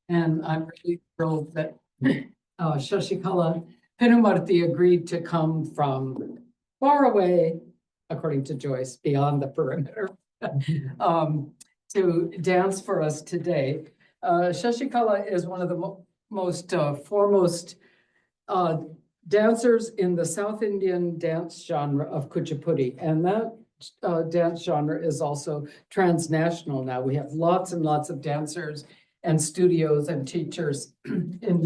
And I'm really thrilled that Shashikala Penumarti agreed to come from far away, according to Joyce, beyond the perimeter, to dance for us today. Shashikala is one of the most foremost dancers in the South Indian dance genre of Kuchipudi. And that dance genre is also transnational now. We have lots and lots of dancers and studios and teachers in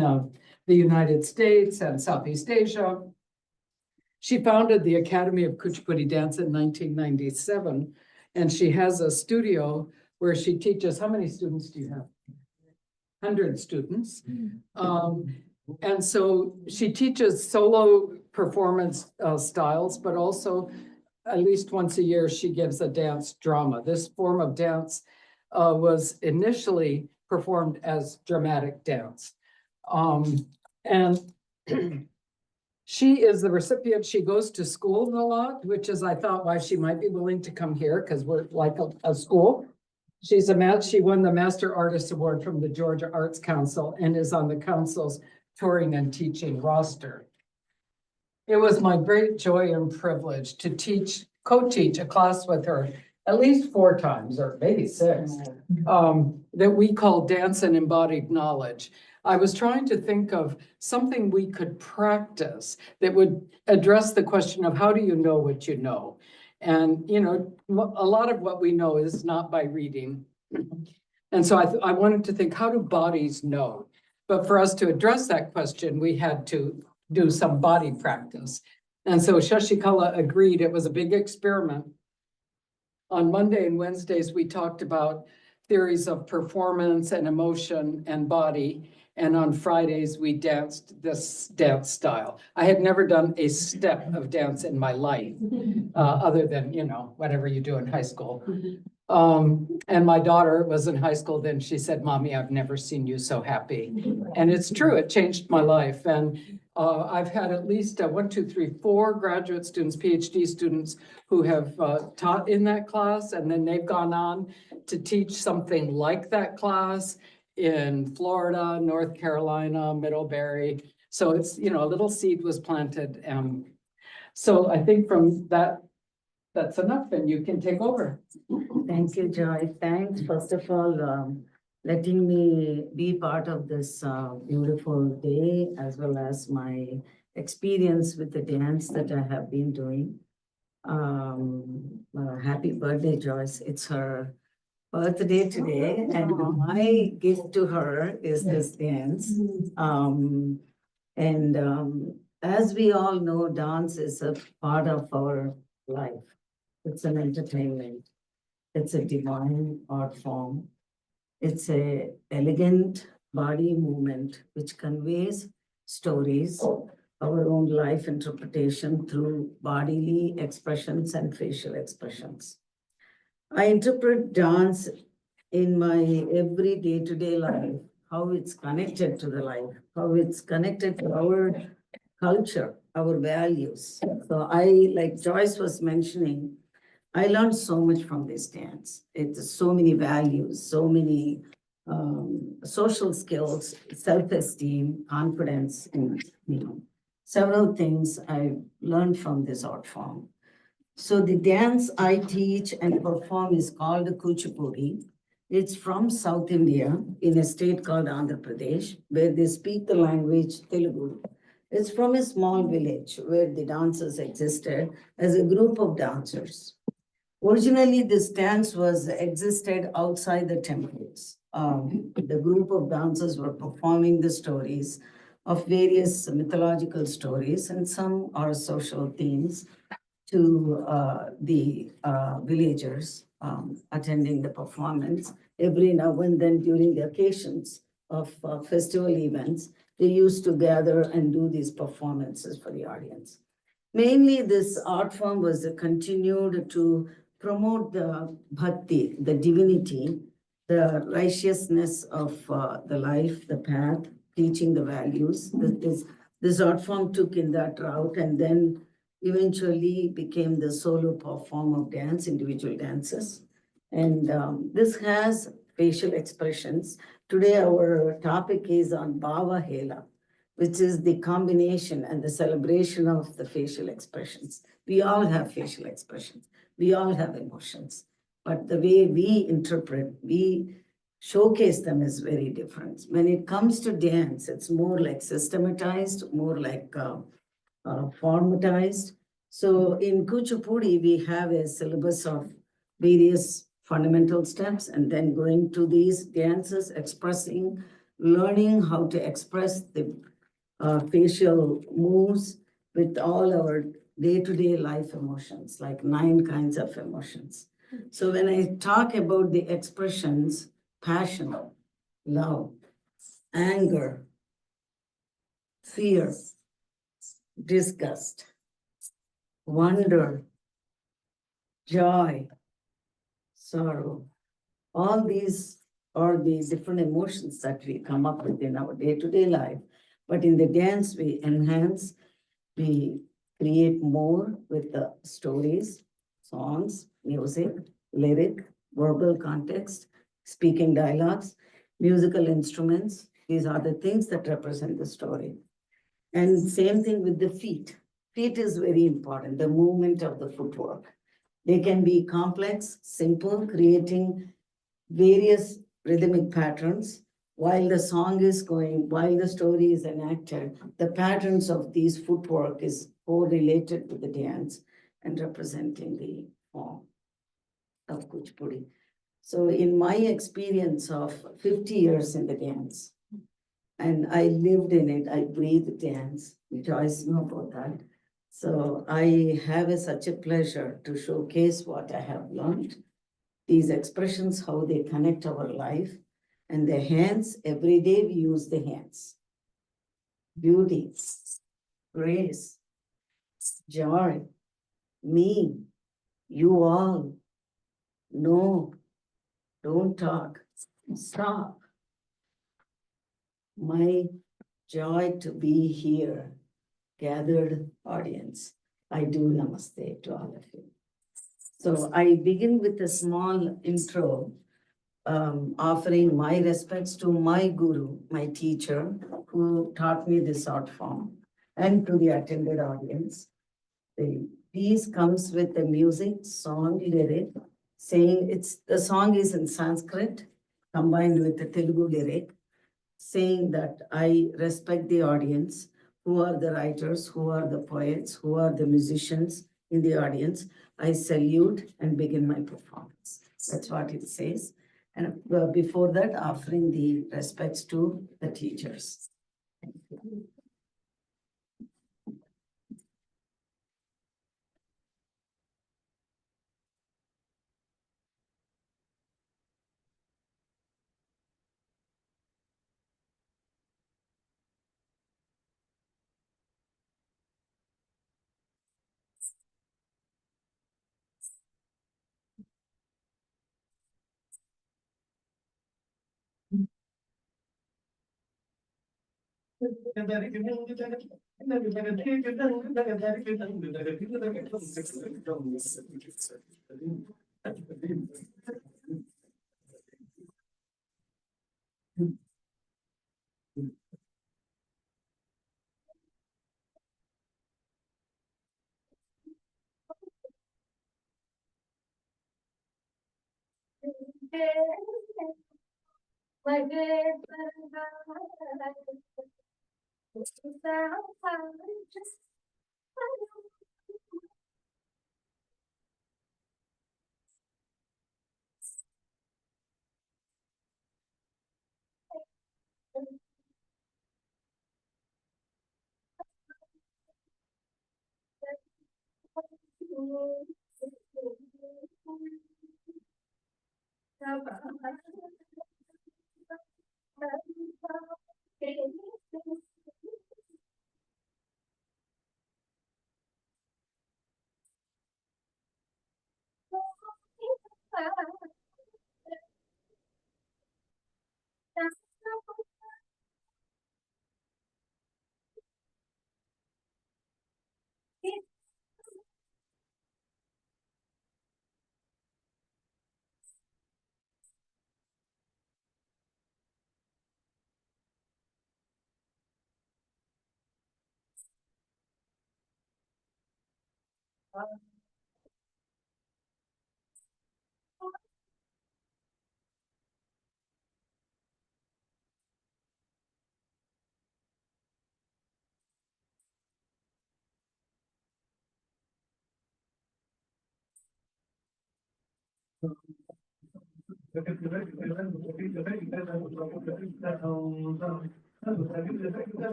the United States and Southeast Asia. She founded the Academy of Kuchipudi Dance in 1997, and she has a studio where she teaches. How many students do you have? 100 students. And so she teaches solo performance styles, but also at least once a year, she gives a dance drama. This form of dance was initially performed as dramatic dance. And she is the recipient. She goes to school a lot, which is, I thought, why she might be willing to come here, because we're like a school. She won the Master Artist Award from the Georgia Arts Council and is on the council's touring and teaching roster. It was my great joy and privilege to co-teach a class with her at least 4 times, or maybe 6, that we call Dance and Embodied Knowledge. I was trying to think of something we could practice that would address the question of how do you know what you know? And, you know, a lot of what we know is not by reading. And so I wanted to think, how do bodies know? But for us to address that question, we had to do some body practice. And so Shashikala agreed. It was a big experiment. On Monday and Wednesdays, we talked about theories of performance and emotion and body. And on Fridays, we danced this dance style. I had never done a step of dance in my life, other than, you know, whatever you do in high school. And my daughter was in high school then. She said, "Mommy, I've never seen you so happy." And it's true, it changed my life. And I've had at least 4 graduate students, PhD students, who have taught in that class, and then they've gone on to teach something like that class in Florida, North Carolina, Middlebury. So it's, you know, a little seed was planted. So I think from that's enough, and you can take over. Thank you, Joy. Thanks, first of all, letting me be part of this beautiful day, as well as my experience with the dance that I have been doing. Happy birthday, Joyce. It's her birthday today, and my gift to her is this dance. As we all know, dance is a part of our life. It's an entertainment. It's a divine art form. It's a elegant body movement which conveys stories, our own life interpretation through bodily expressions and facial expressions. I interpret dance in my every day-to-day life, how it's connected to the life, how it's connected to our culture, our values. So like Joyce was mentioning, I learned so much from this dance. It's so many values, so many social skills, self-esteem, confidence, and, you know, several things I learned from this art form. So the dance I teach and perform is called Kuchipudi. It's from South India in a state called Andhra Pradesh, where they speak the language Telugu. It's from a small village where the dancers existed as a group of dancers. Originally, this dance existed outside the temples. The group of dancers were performing the stories of various mythological stories, and some are social themes to the villagers attending the performance. Every now and then during the occasions of festival events, they used to gather and do these performances for the audience. Mainly, this art form was continued to promote the bhakti, the divinity, the righteousness of the life, the path, teaching the values. This art form took in that route, and then eventually became the solo form of dance, individual dances. And this has facial expressions Today, our topic is on Bhava Hela, which is the combination and the celebration of the facial expressions. We all have facial expressions. We all have emotions. But the way we interpret, we showcase them is very different. When it comes to dance, it's more like systematized, more like formatized. So in Kuchipudi, we have a syllabus of various fundamental steps and then going to these dances, expressing, learning how to express the facial moves with all our day-to-day life emotions, like 9 kinds of emotions. So when I talk about the expressions, passion, love, anger, fear, disgust, wonder, joy, sorrow, all these are the different emotions that we come up with in our day-to-day life. But in the dance, we enhance, we create more with the stories, songs, music, lyric, verbal context, speaking dialogues, musical instruments. These are the things that represent the story. And same thing with the feet. Feet is very important, the movement of the footwork. They can be complex, simple, creating various rhythmic patterns. While the song is going, while the story is enacted, the patterns of these footwork is correlated to the dance and representing the form of Kuchipudi. So in my experience of 50 years in the dance, and I lived in it, I breathed dance, Joyce know about that. So I have such a pleasure to showcase what I have learned, these expressions, how they connect our life, and the hands, every day we use the hands. Beauty, grace, joy, me, you all, no, don't talk, stop. My joy to be here, gathered audience. I do namaste to all of you. So I begin with a small intro, offering my respects to my guru, my teacher, who taught me this art form, and to the attended audience. The piece comes with the music, song, lyric, saying the song is in Sanskrit, combined with the Telugu lyric, saying that I respect the audience, who are the writers, who are the poets, who are the musicians in the audience. I salute and begin my performance. That's what it says. And before that, offering the respects to the teachers. Thank you.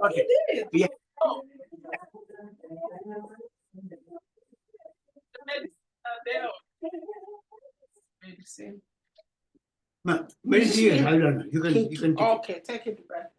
Okay. Yeah. Medicine, hold on. You can take. Okay, take it back.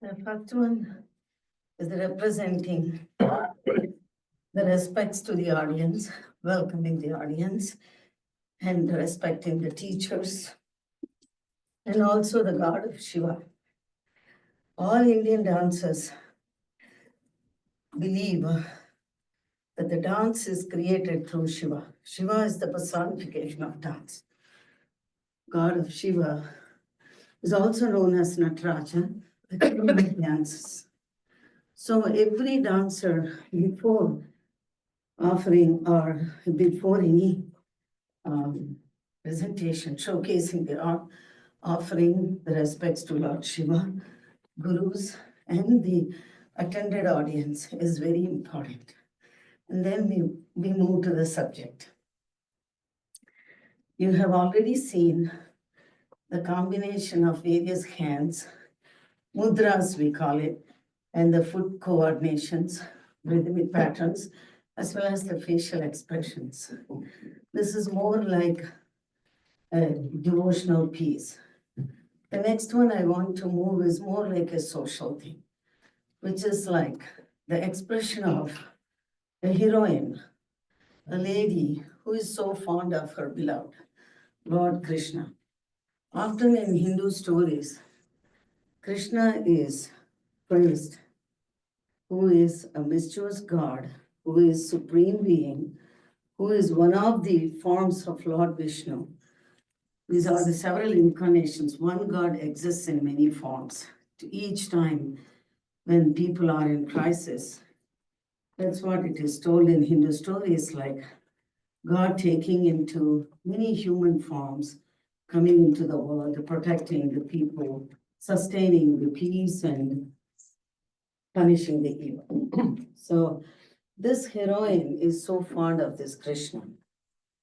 The first one is representing the respects to the audience, welcoming the audience, and respecting the teachers, and also the god of Shiva. All Indian dancers believe that the dance is created through Shiva. Shiva is the personification of dance. God of Shiva is also known as Nataraja, the king of dances. So every dancer, before offering or before any presentation showcasing their art, offering the respects to Lord Shiva, gurus, and the attended audience is very important. And then we move to the subject. You have already seen the combination of various hands, mudras we call it, and the foot coordinations, rhythmic patterns, as well as the facial expressions. This is more like a devotional piece. The next one I want to move is more like a social thing, which is like the expression of a heroine, a lady who is so fond of her beloved, Lord Krishna. Often in Hindu stories, Krishna is praised, who is a mischievous god, who is supreme being, who is one of the forms of Lord Vishnu. These are the several incarnations. One God exists in many forms. To each time when people are in crisis, that's what it is told in Hindu stories, like God taking into many human forms, coming into the world, protecting the people, sustaining the peace and punishing the evil. So this heroine is so fond of this Krishna.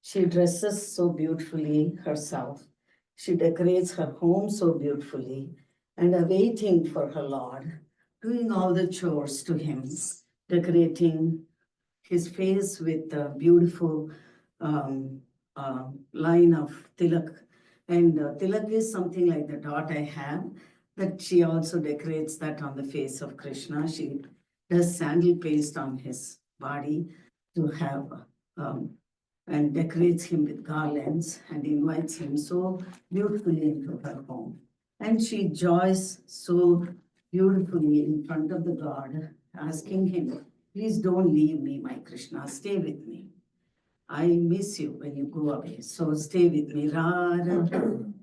She dresses so beautifully herself. She decorates her home so beautifully and awaiting for her Lord, doing all the chores to him, decorating his face with a beautiful line of tilak. And tilak is something like the dot I have, that she also decorates that on the face of Krishna. She does sandal paste on his body to have and decorates him with garlands and invites him so beautifully into her home. And she joys so beautifully in front of the God, asking him, please don't leave me, my Krishna, stay with me. I miss you when you go away, so stay with me. Rara,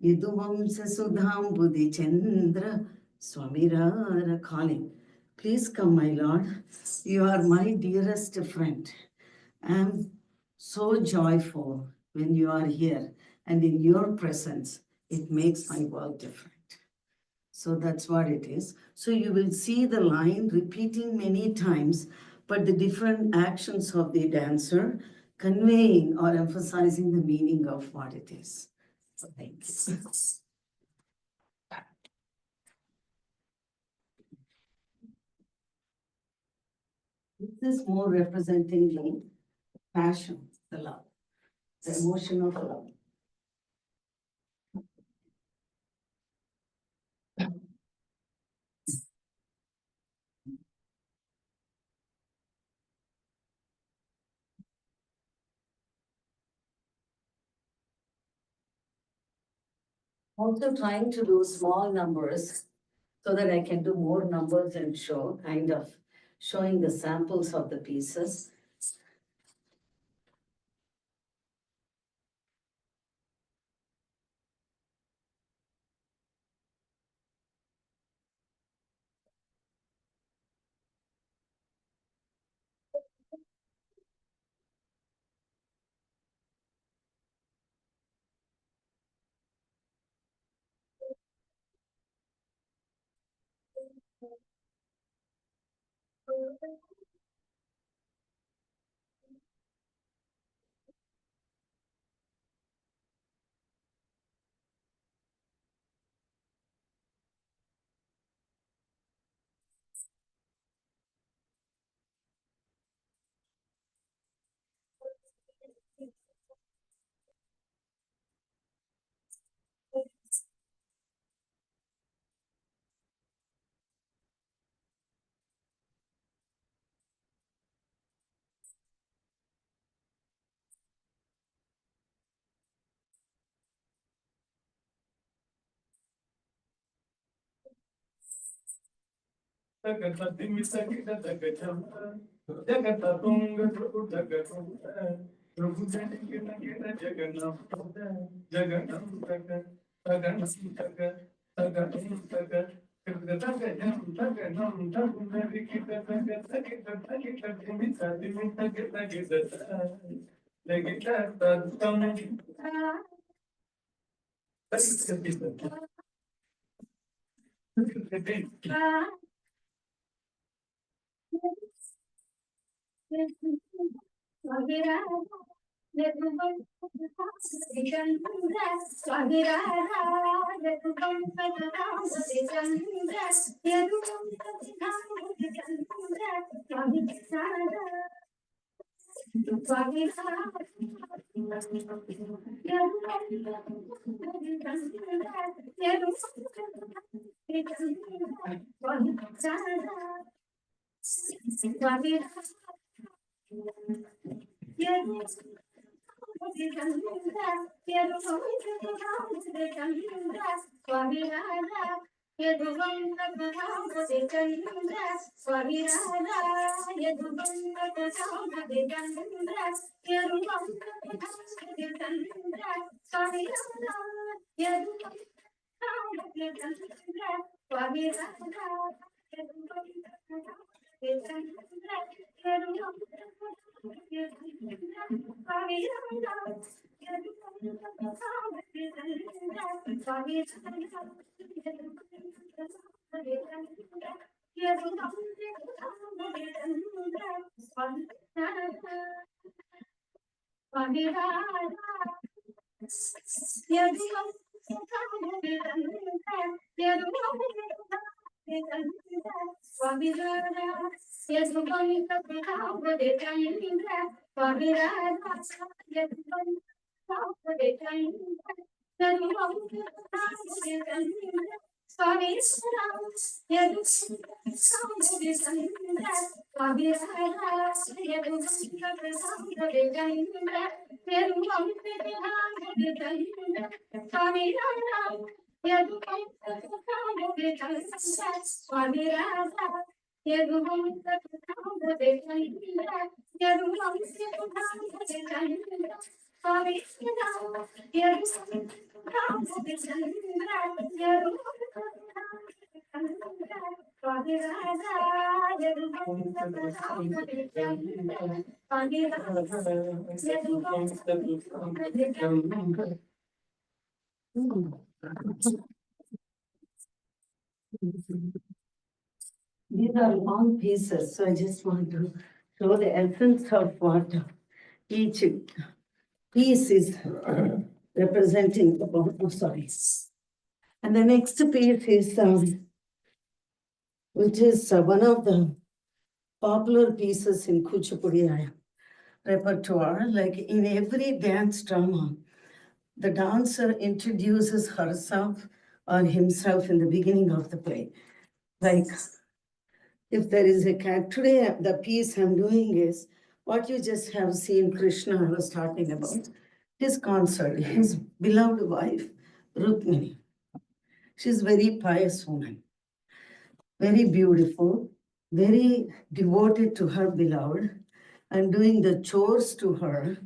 Yiduvamsa Sudham Buddhi Chandra, Swami Rara calling. Please come, my Lord. You are my dearest friend. I am so joyful when you are here, and in your presence, it makes my world different. So that's what it is. So you will see the line repeating many times, but the different actions of the dancer conveying or emphasizing the meaning of what it is. So thank you. This is more representing the passion, the love, the emotion of love. Also trying to do small numbers so that I can do more numbers and show, kind of showing the samples of the pieces. These are long pieces, so I just want to show the essence of what each piece is representing. Oh, sorry. And the next piece is, which is one of the popular pieces in Kuchipudi repertoire. Like in every dance drama, the dancer introduces herself or himself in the beginning of the play. Like if there is a today the piece I'm doing is what you just have seen Krishna I was talking about. His concert, his beloved wife, Rukmini. She's very pious woman, very beautiful, very devoted to her beloved, and doing the chores to her,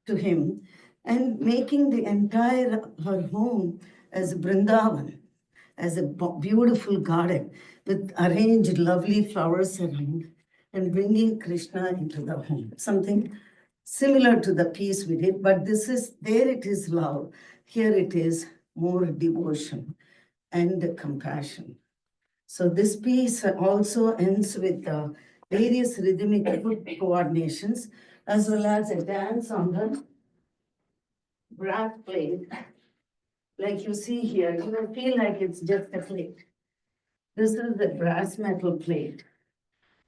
to him, and making the entire her home as Brindavan, as a beautiful garden with arranged lovely flowers around and bringing Krishna into the home. Something similar to the piece we did, but this is, there it is love, here it is more devotion and compassion. So this piece also ends with various rhythmic coordinations as well as a dance on the brass plate. Like you see here, you will feel like it's just a plate. This is the brass metal plate.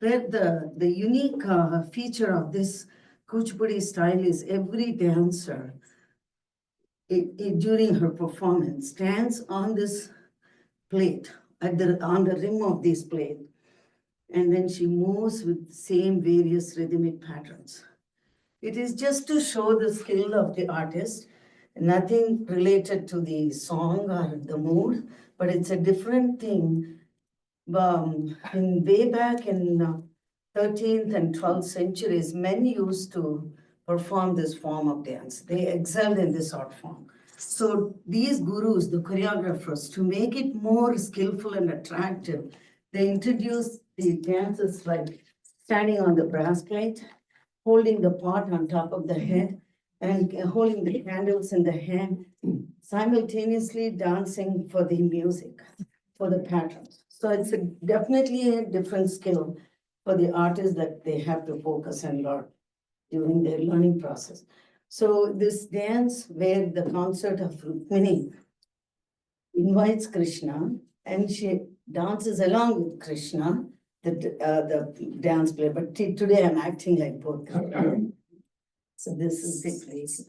Where the unique feature of this Kuchipudi style is every dancer during her performance stands on this plate, on the rim of this plate, and then she moves with same various rhythmic patterns. It is just to show the skill of the artist, nothing related to the song or the mood, but it's a different thing. In way back in 13th and 12th centuries, men used to perform this form of dance. They excelled in this art form. So these gurus, the choreographers, to make it more skillful and attractive, they introduced the dances like standing on the brass plate, holding the pot on top of the head, and holding the candles in the hand, simultaneously dancing for the music, for the patterns. So it's definitely a different skill for the artists that they have to focus and learn during their learning process. So this dance where the concert of Rukmini invites Krishna and she dances along with Krishna, the dance play, but today I'm acting like both. So this is the place.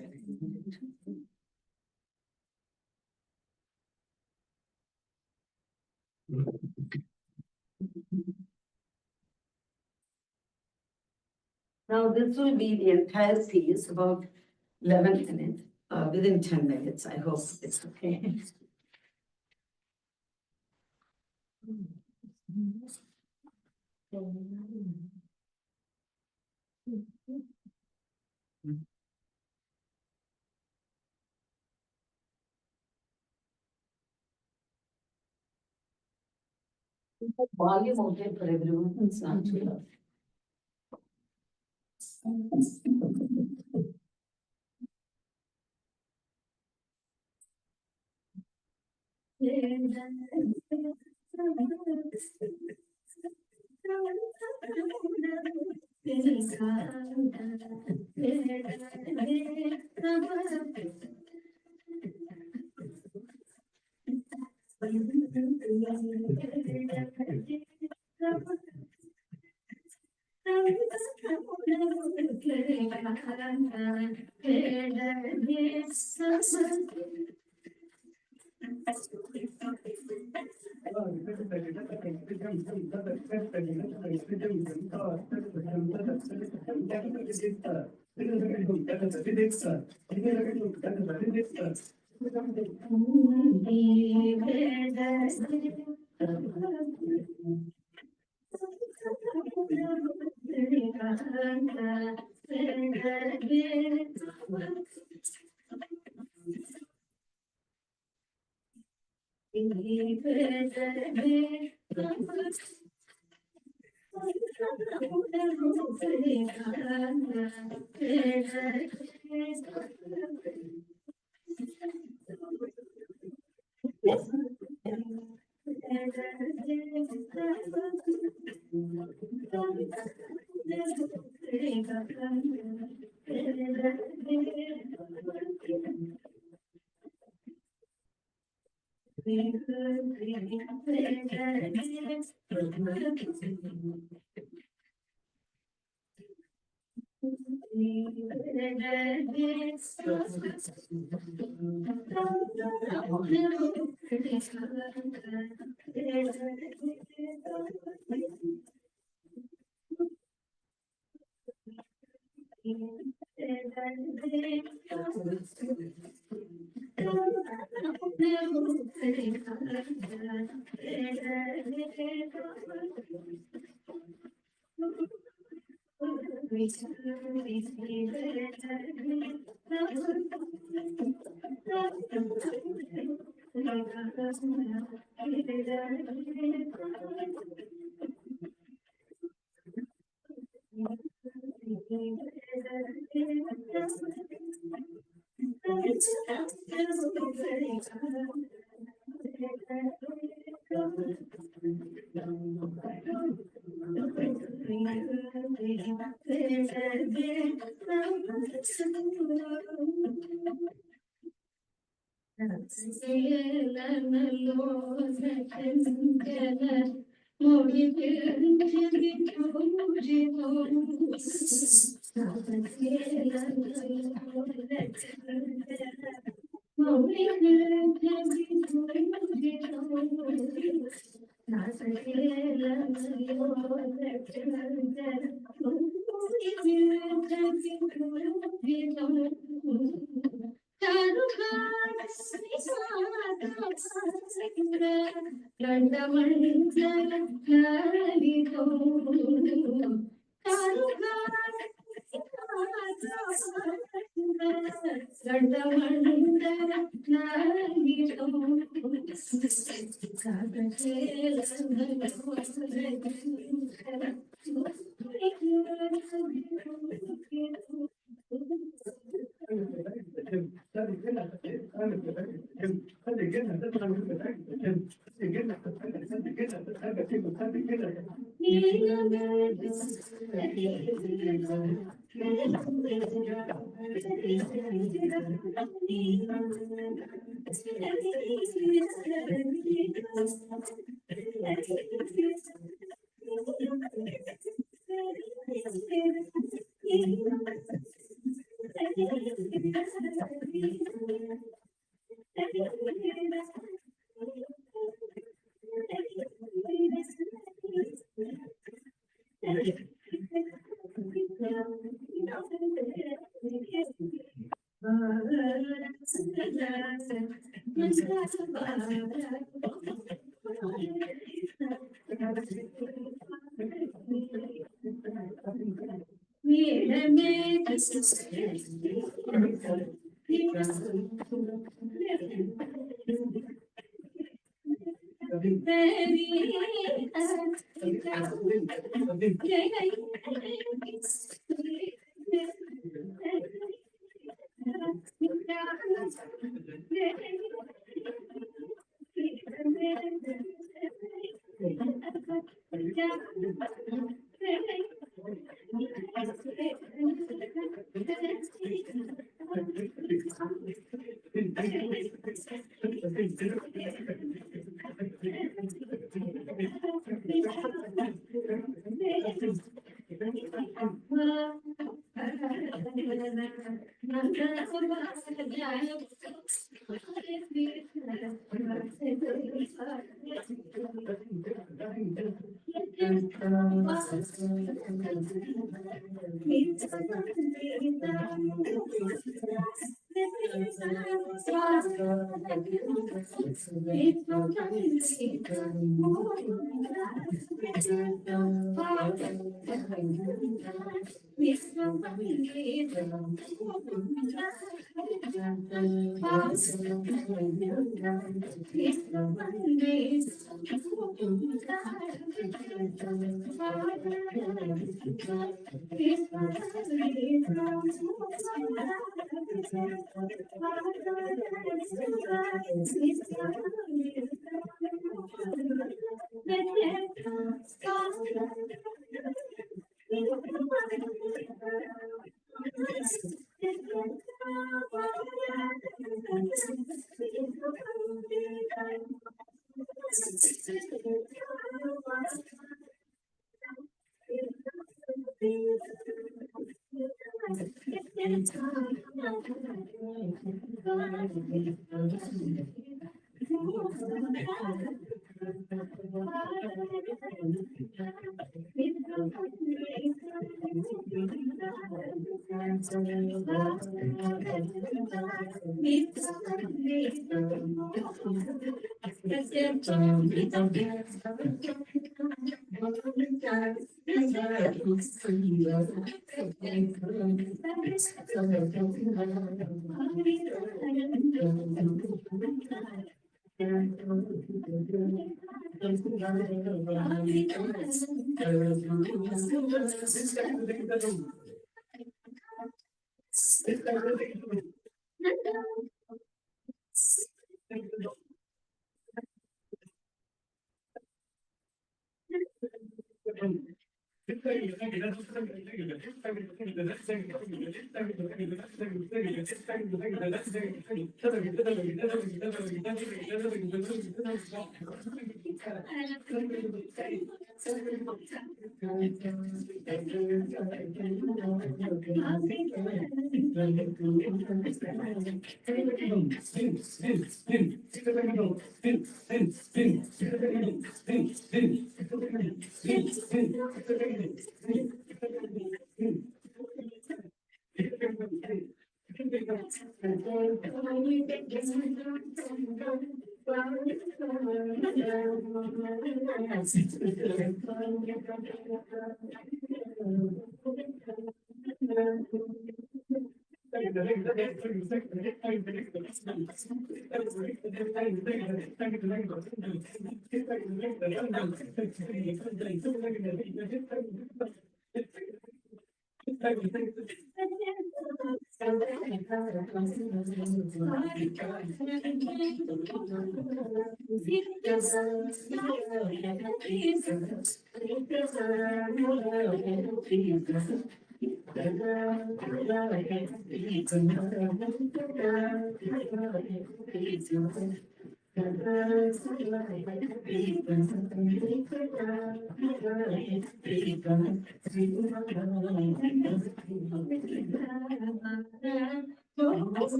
Now this will be the entire piece, about 11 minutes, within 10 minutes, I hope it's okay. Volume okay for everyone, it's not too loud.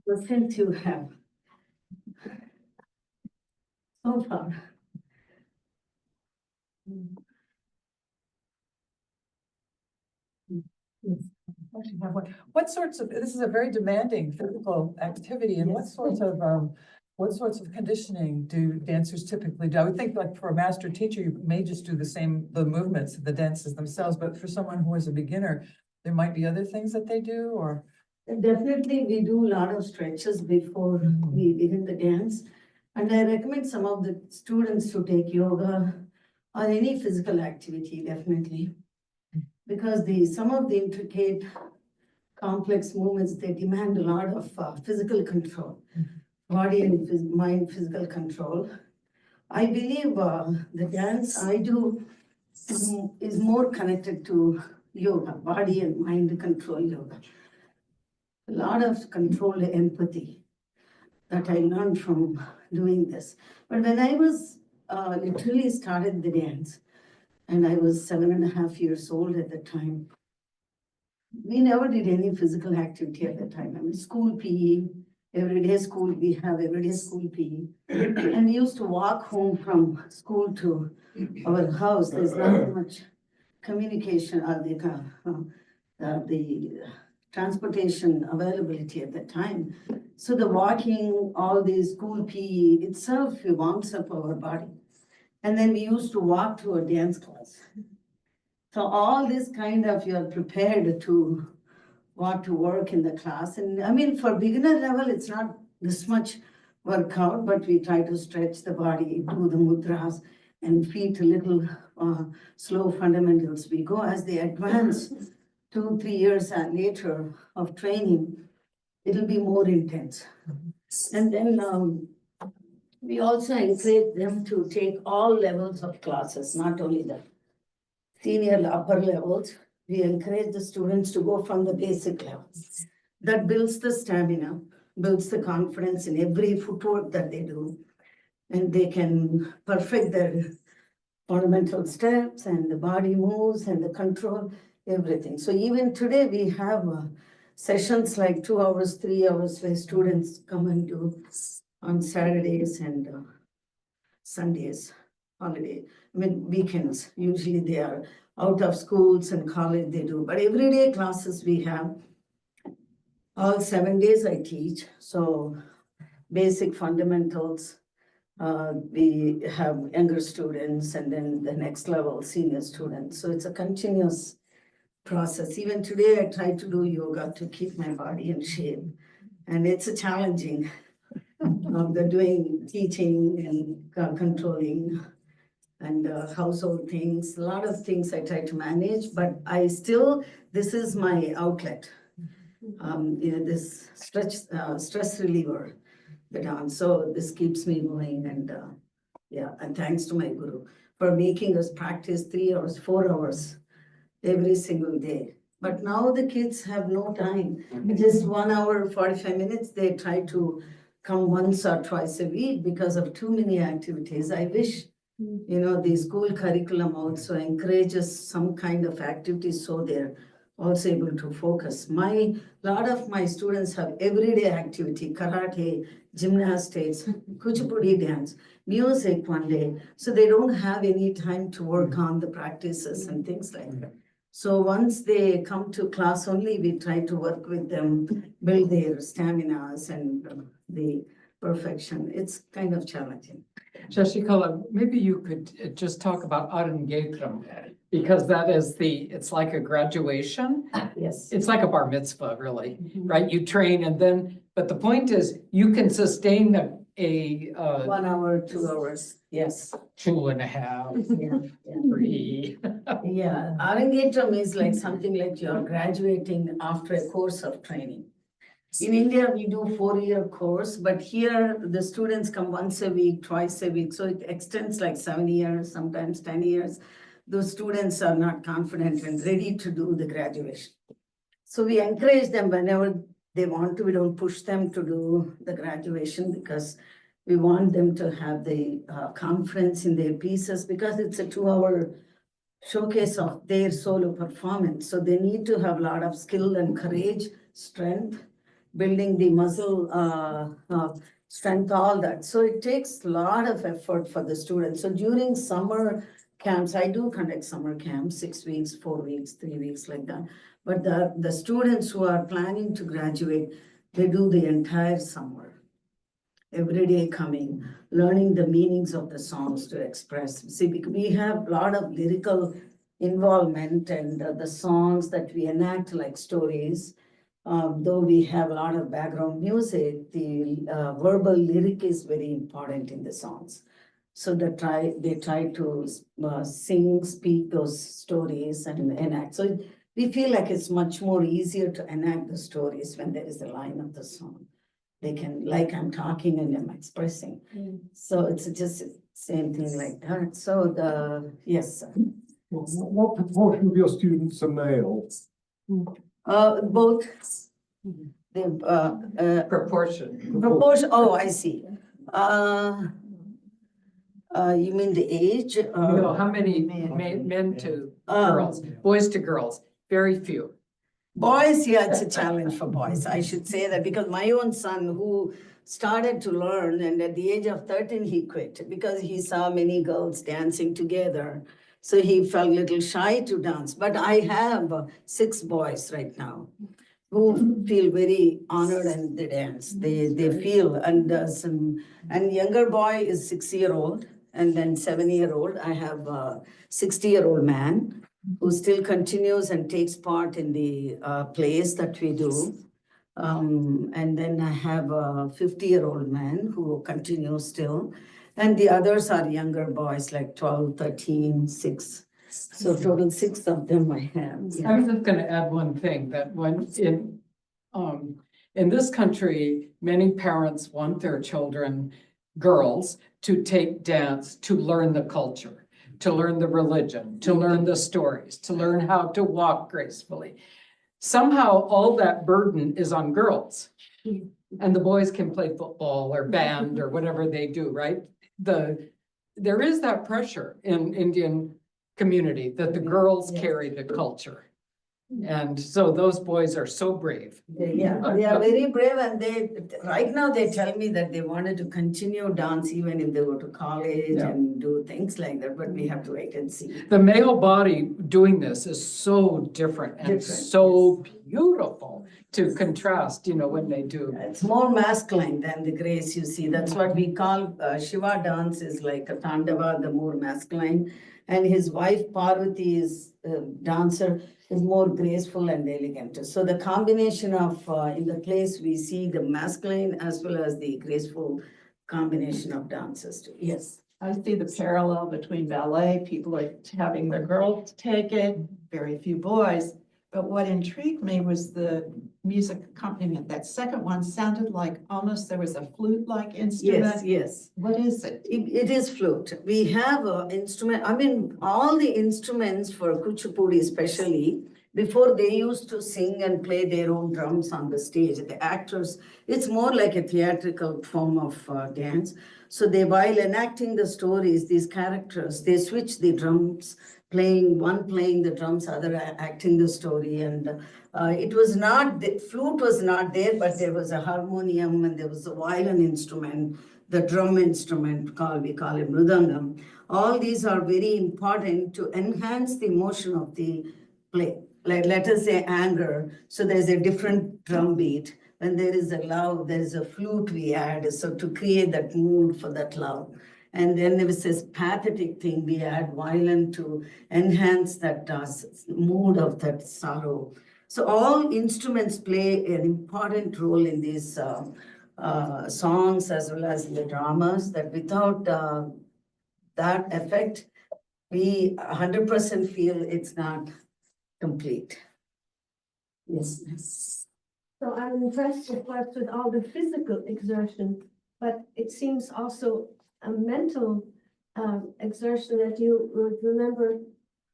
Listen to have so far. Actually have one. What sorts of, this is a very demanding physical activity, and Yes. what sorts of conditioning do dancers typically do? I would think like for a master teacher, you may just do the movements, the dances themselves, but for someone who is a beginner, there might be other things that they do, or? Definitely, we do a lot of stretches before we begin the dance. And I recommend some of the students to take yoga or any physical activity, definitely. Because some of the intricate, complex movements, they demand a lot of physical control, body and mind physical control. I believe the dance I do is more connected to yoga, body and mind control yoga. A lot of controlled empathy that I learned from doing this. But when I was literally started the dance, and I was 7.5 years old at the time, we never did any physical activity at the time. I mean, school PE, everyday school, we have everyday school PE. And we used to walk home from school to our house. There's not much communication or the transportation availability at the time. So the walking, all the school PE itself warms up our body. And then we used to walk to a dance class. So all this kind of, you're prepared to walk to work in the class. And I mean, for beginner level, it's not this much workout, but we try to stretch the body, do the mudras, and feet a little slow fundamentals. We go as they advance 2-3 years later of training, it'll be more intense. And then we also encourage them to take all levels of classes, not only the senior upper levels. We encourage the students to go from the basic levels. That builds the stamina, builds the confidence in every footwork that they do. And they can perfect their fundamental steps and the body moves and the control, everything. So even today we have sessions like 2 hours, 3 hours where students come and do on Saturdays and Sundays, holiday, I mean weekends. Usually they are out of schools and college they do, but everyday classes we have. All 7 days I teach, so basic fundamentals. We have younger students and then the next level senior students. So it's a continuous process. Even today, I try to do yoga to keep my body in shape. And it's a challenging the doing teaching and controlling and household things, a lot of things I try to manage, but this is my outlet. This stress reliever, the dance. So this keeps me going, and and thanks to my guru for making us practice 3 hours, 4 hours every single day. But now the kids have no time. Just 1 hour, 45 minutes, they try to come once or twice a week because of too many activities. I wish, the school curriculum also encourages some kind of activities so they're also able to focus. Lot of my students have everyday activity, karate, gymnastics, Kuchipudi dance, music one day. So they don't have any time to work on the practices and things like that. So once they come to class only, we try to work with them, build their staminas and the perfection. It's kind of challenging. Shashikala, maybe you could just talk about Arangetram, because it's like a graduation. Yes. It's like a bar mitzvah, really, right? You train but the point is you can sustain a 1 hour, 2 hours, yes. 2.5, Yeah. 3. Yeah, Arangetram is like something like you're graduating after a course of training. In India, we do 4-year course, but here the students come once a week, twice a week. So it extends like 7 years, sometimes 10 years. Those students are not confident and ready to do the graduation. So we encourage them whenever they want to. We don't push them to do the graduation because we want them to have the confidence in their pieces, because it's a 2-hour showcase of their solo performance. So they need to have a lot of skill and courage, strength, building the muscle, strength, all that. So it takes a lot of effort for the students. So during summer camps, I do conduct summer camps, 6 weeks, 4 weeks, 3 weeks, like that. But the students who are planning to graduate, they do the entire summer. Every day coming, learning the meanings of the songs to express. See, we have a lot of lyrical involvement and the songs that we enact like stories. Though we have a lot of background music, the verbal lyric is very important in the songs. So they try to sing, speak those stories and enact. So we feel like it's much more easier to enact the stories when there is a line of the song. They can, like I'm talking and I'm expressing. So it's just same thing like that. So yes, sir. What proportion of your students are male? Both. The Proportion. proportion, oh, I see. You mean the age? No, how many men to girls, boys to girls? Very few. Boys, yeah, it's a challenge for boys. I should say that because my own son who started to learn and at the age of 13, he quit because he saw many girls dancing together. So he felt a little shy to dance. But I have 6 boys right now who feel very honored and they dance. They feel, and younger boy is 6-year-old and then 7-year-old. I have a 60-year-old man who still continues and takes part in the plays that we do. And then I have a 50-year-old man who continues still. And the others are younger boys, like 12, 13, 6. So total 6 of them I have. Yeah. I was just gonna add one thing, that when in this country, many parents want their children, girls, to take dance, to learn the culture, to learn the religion, to learn the stories, to learn how to walk gracefully. Somehow all that burden is on girls. And the boys can play football or band or whatever they do, right? There is that pressure in Indian community that the girls carry the culture. And so those boys are so brave. They are very brave, and right now they tell me that they wanted to continue dance even if they go to college and do things like that, but we have to wait and see. The male body doing this is so different and so beautiful to contrast, when they do. It's more masculine than the grace you see. That's what we call Shiva dance is like a Tandava, the more masculine. And his wife Parvati is dancer, is more graceful and elegant. So the combination of, in the place we see the masculine as well as the graceful combination of dances too. Yes. I see the parallel between ballet, people are having their girls take it, very few boys. But what intrigued me was the music accompaniment. That second one sounded like almost there was a flute-like instrument. Yes. What is it? It is flute. We have an instrument, all the instruments for Kuchipudi especially, before they used to sing and play their own drums on the stage, the actors, it's more like a theatrical form of dance. So while enacting the stories, these characters, they switch the drums, one playing the drums, other acting the story. And it was not, the flute was not there, but there was a harmonium and there was a violin instrument, the drum instrument, we call it mridangam. All these are very important to enhance the emotion of the play. Like let us say anger, so there's a different drum beat. When there is a love, there is a flute we add, so to create that mood for that love. And then there was this pathetic thing, we add violin to enhance that mood of that sorrow. So all instruments play an important role in these songs as well as in the dramas, that without that effect, we 100% feel it's not complete. Yes. So I'm impressed, of course, with all the physical exertion, but it seems also a mental exertion that you would remember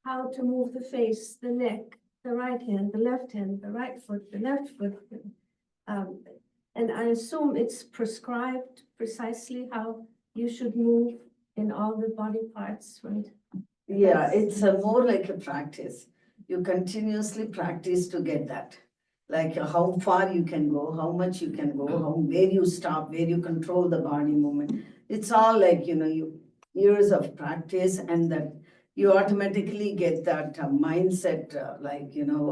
how to move the face, the neck, the right hand, the left hand, the right foot, the left foot. And I assume it's prescribed precisely how you should move in all the body parts, right? Yeah, it's more like a practice. You continuously practice to get that. like how far you can go, how much you can go, where you stop, where you control the body movement. It's all like, years of practice, and that you automatically get that mindset,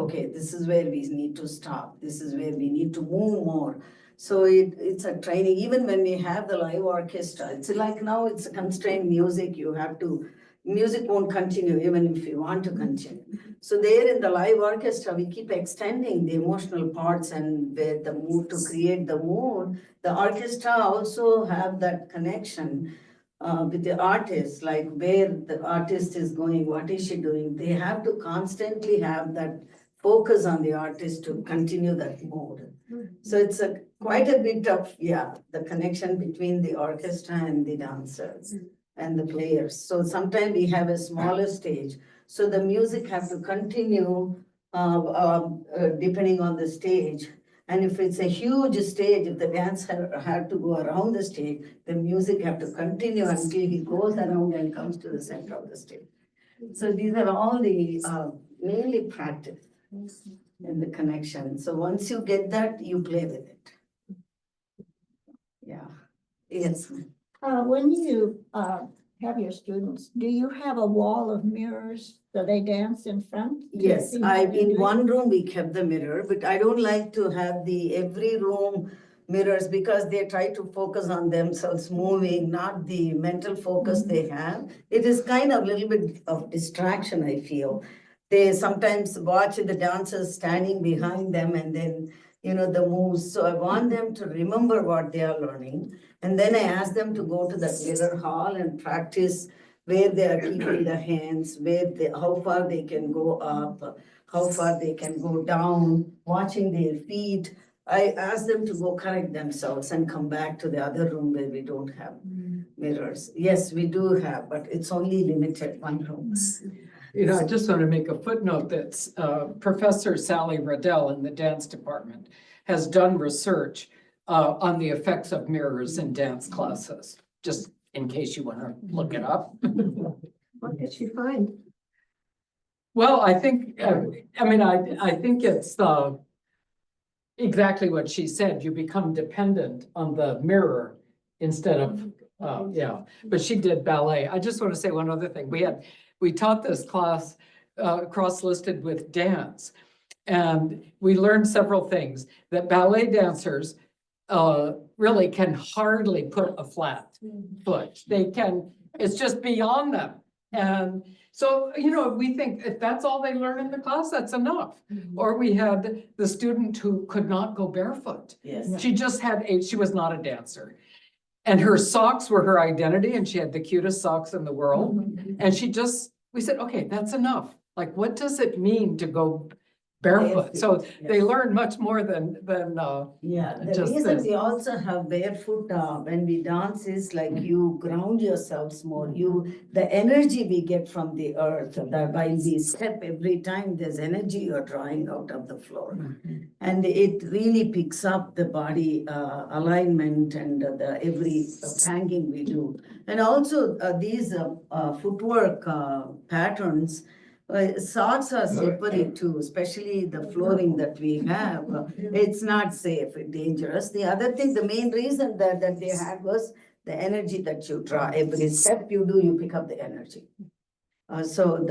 okay, this is where we need to stop, this is where we need to move more. So it's a training, even when we have the live orchestra, it's like now it's constrained music, music won't continue even if you want to continue. So there in the live orchestra, we keep extending the emotional parts and where the mood to create the mood. The orchestra also have that connection with the artist, like where the artist is going, what is she doing? They have to constantly have that focus on the artist to continue that mood. So it's quite a bit of, the connection between the orchestra and the dancers and the players. So sometimes we have a smaller stage. So the music have to continue depending on the stage. And if it's a huge stage, if the dancer had to go around the stage, the music have to continue until he goes around and comes to the center of the stage. So these are all the mainly practice and the connection. So once you get that, you play with it. Yeah. Yes. When you have your students, do you have a wall of mirrors that they dance in front? Yes, in one room we kept the mirror, but I don't like to have every room mirrors because they try to focus on themselves moving, not the mental focus they have. It is kind of a little bit of distraction, I feel. They sometimes watch the dancers standing behind them and then, the moves. So I want them to remember what they are learning. And then I ask them to go to the mirror hall and practice where they are keeping the hands, how far they can go up, how far they can go down, watching their feet. I ask them to go correct themselves and come back to the other room where we don't have mirrors. Yes, we do have, but it's only limited one room. I just want to make a footnote that Professor Sally Riddell in the dance department has done research on the effects of mirrors in dance classes, just in case you want to look it up. What did she find? Well, I think, I think it's exactly what she said. You become dependent on the mirror instead of, but she did ballet. I just want to say one other thing. We taught this class cross-listed with dance. And we learned several things, that ballet dancers really can hardly put a flat foot. It's just beyond them. And so, we think if that's all they learn in the class, that's enough. Or we had the student who could not go barefoot. Yes. She was not a dancer. And her socks were her identity, and she had the cutest socks in the world. And we said, okay, that's enough. Like, what does it mean to go barefoot? So they learn much more than The just reason this. we also have barefoot when we dance is like you ground yourselves more. The energy we get from the earth, that while we step every time, there's energy you're drawing out of the floor. And it really picks up the body alignment and every hanging we do. And also these footwork patterns, socks are slippery too, especially the flooring that we have. It's not safe, dangerous. The other thing, the main reason that they had was the energy that you draw. Every step you do, you pick up the energy. So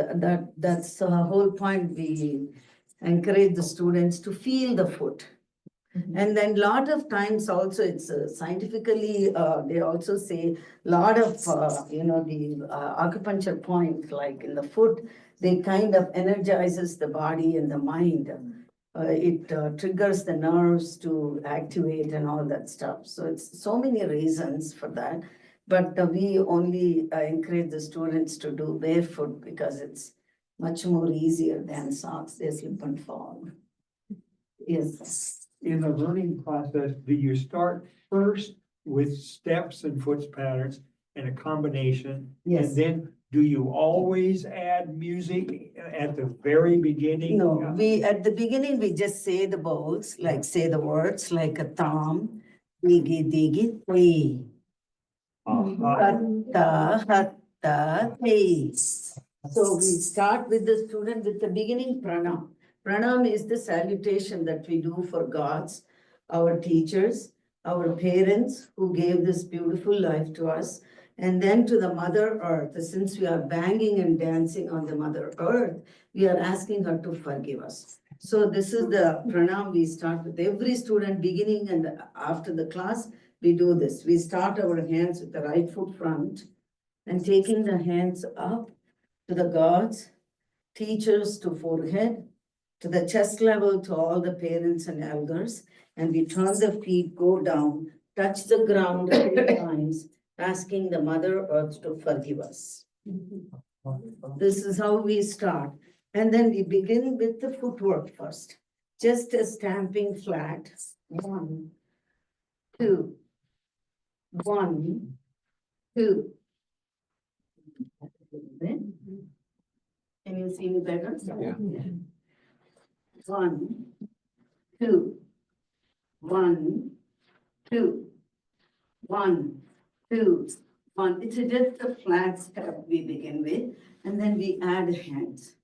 that's the whole point. We encourage the students to feel the foot. And then a lot of times also it's scientifically, they also say a lot of, the acupuncture points like in the foot, they kind of energizes the body and the mind. It triggers the nerves to activate and all that stuff. So it's so many reasons for that. But we only encourage the students to do barefoot because it's much more easier than socks. They slip and fall. Yes. In the learning process, do you start first with steps and foot patterns and a combination? Yes. And then do you always add music at the very beginning? No, at the beginning, we just say the bowls, like say the words like a thumb, digi, digi, three. Hatta, hatta, three. So we start with the student with the beginning pranam. Pranam is the salutation that we do for gods, our teachers, our parents who gave this beautiful life to us, and then to the Mother Earth. Since we are banging and dancing on the Mother Earth, we are asking her to forgive us. So this is the pranam we start with every student beginning and after the class, we do this. We start our hands with the right foot front and taking the hands up to the gods, teachers to forehead, to the chest level to all the parents and elders. And we turn the feet, go down, touch the ground 3 times, asking the Mother Earth to forgive us. This is how we start. And then we begin with the footwork first. Just a stamping flat. 1, 2, 1, 2. Can you see me better? Yeah. 1, 2, 1, 2, 1, 2, 1. It's just a flat step we begin with, and then we add hands.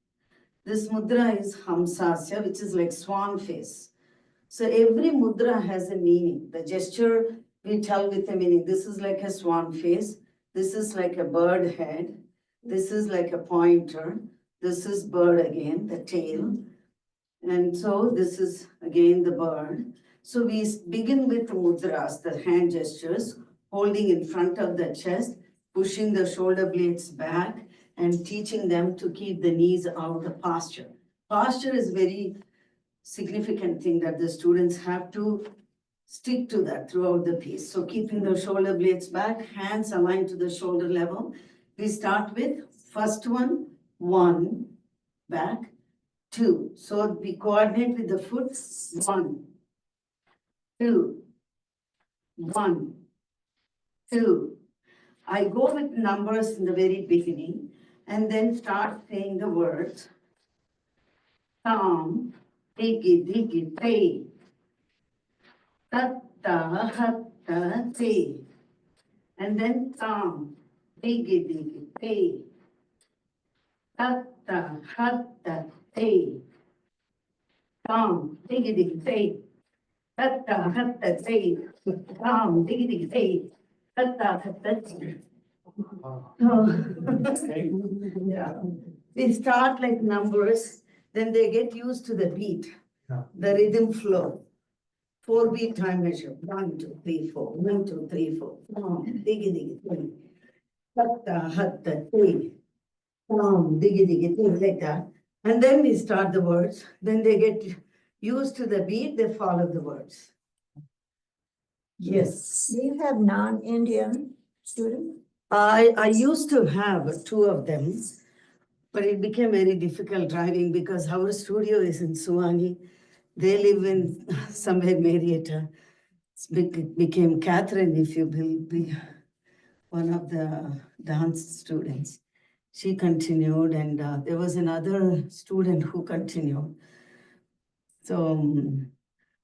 This mudra is Hamsasya, which is like swan face. So every mudra has a meaning. The gesture we tell with a meaning. This is like a swan face. This is like a bird head. This is like a pointer. This is bird again, the tail. And so this is again the bird. So we begin with mudras, the hand gestures, holding in front of the chest, pushing the shoulder blades back, and teaching them to keep the knees out of posture. Posture is very significant thing that the students have to stick to that throughout the piece. So keeping the shoulder blades back, hands aligned to the shoulder level. We start with first one, 1, back, 2. So we coordinate with the foot, 1, 2, 1, 2. I go with numbers in the very beginning and then start saying the words. Tam, digi, digi, te. Tatta, hatta, te. And then tam, digi, digi, te. Tatta, hatta, te. Tam, digi, digi, te. Tatta, hatta, te. Tam, digi, digi, te. Tatta, hatta, te. Yeah. They start like numbers, then they get used to the beat, the rhythm flow. 4-beat time measure. 1, 2, 3, 4. 1, 2, 3, 4. Digi, digi, digi. Hatta, hatta, te. Digi, digi, digi, like that. And then we start the words. Then they get used to the beat, they follow the words. Yes. Do you have non-Indian students? I used to have 2 of them, but it became very difficult driving because our studio is in Suwannee. They live in somewhere Marietta. Became Catherine, if you will be one of the dance students. She continued, and there was another student who continued. So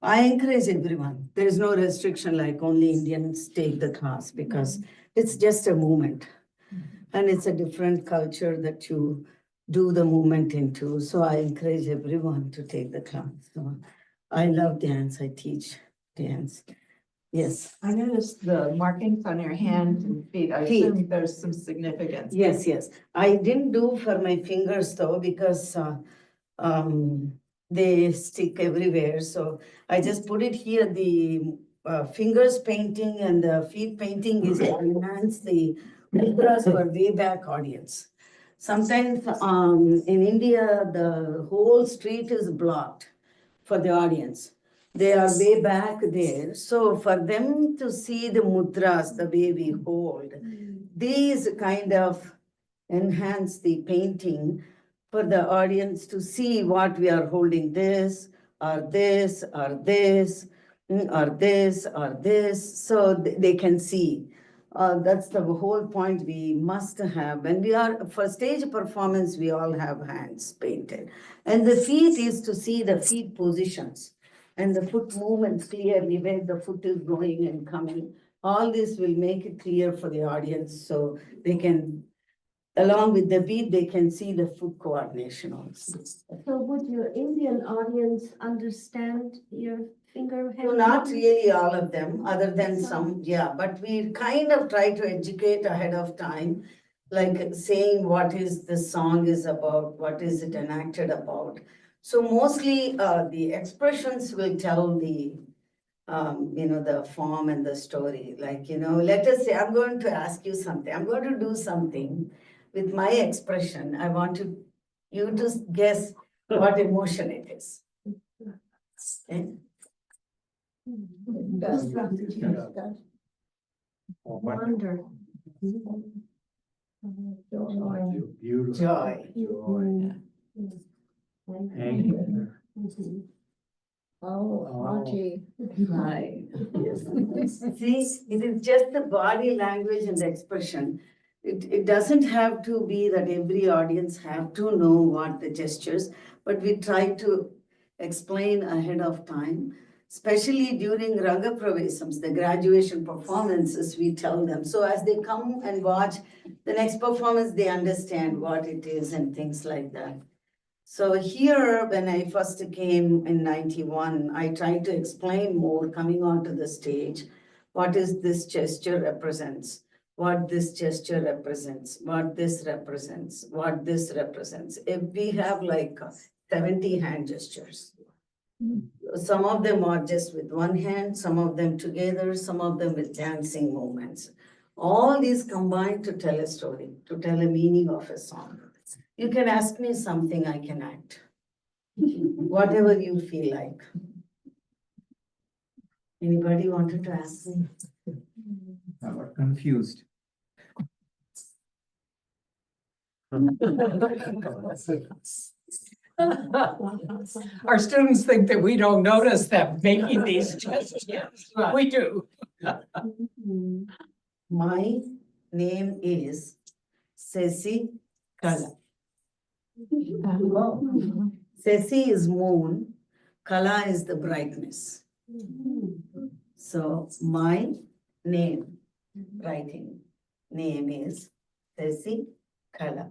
I encourage everyone. There is no restriction like only Indians take the class because it's just a movement. And it's a different culture that you do the movement into. So I encourage everyone to take the class. So I love dance. I teach dance. Yes. I noticed the markings on your hands and feet. I Feet. assume there's some significance. Yes, yes. I didn't do for my fingers though because they stick everywhere. So I just put it here. The fingers painting and the feet painting is to enhance the mudras for way back audience. Sometimes in India, the whole street is blocked for the audience. They are way back there. So for them to see the mudras, the way we hold, these kind of enhance the painting for the audience to see what we are holding, this, or this, or this, or this, or this, so they can see. That's the whole point we must have. When we are, for stage performance, we all have hands painted. And the feet is to see the feet positions and the foot movements clearly, where the foot is going and coming. All this will make it clear for the audience so they can along with the beat, they can see the foot coordination also. So would your Indian audience understand your finger No, hand? not really all of them, other than some, yeah, but we kind of try to educate ahead of time. Like saying what is the song is about, what is it enacted about. So mostly, the expressions will tell the, the form and the story. Like, let us say, I'm going to ask you something, I'm going to do something with my expression. I want you to guess what emotion it is. Okay? Wonder. Beautiful. Joy. Joy. Anger. Oh, Haji. Right. See, it is just the body language and the expression. It doesn't have to be that every audience have to know what the gestures, but we try to explain ahead of time, especially during Ranga Pravesams, the graduation performances, we tell them. So as they come and watch the next performance, they understand what it is and things like that. So here, when I first came in 91, I tried to explain more coming onto the stage, what is this gesture represents, what this gesture represents, what this represents, what this represents. If we have like 70 hand gestures. Some of them are just with one hand, some of them together, some of them with dancing movements. All these combine to tell a story, to tell a meaning of a song. You can ask me something, I can act. Whatever you feel like. Anybody wanted to ask me? I got confused. Our students think that we don't notice them making these gestures. We do. My name is Ceci Kala. Ceci is moon, Kala is the brightness. So my name, writing name is Ceci Kala.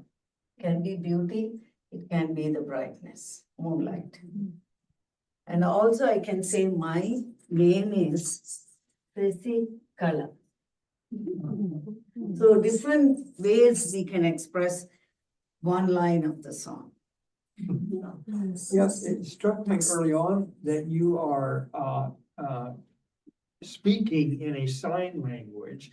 Can be beauty, it can be the brightness, moonlight. And also I can say my name is Ceci Kala. So different ways we can express one line of the song. Yes, it struck me early on that you are speaking in a sign language.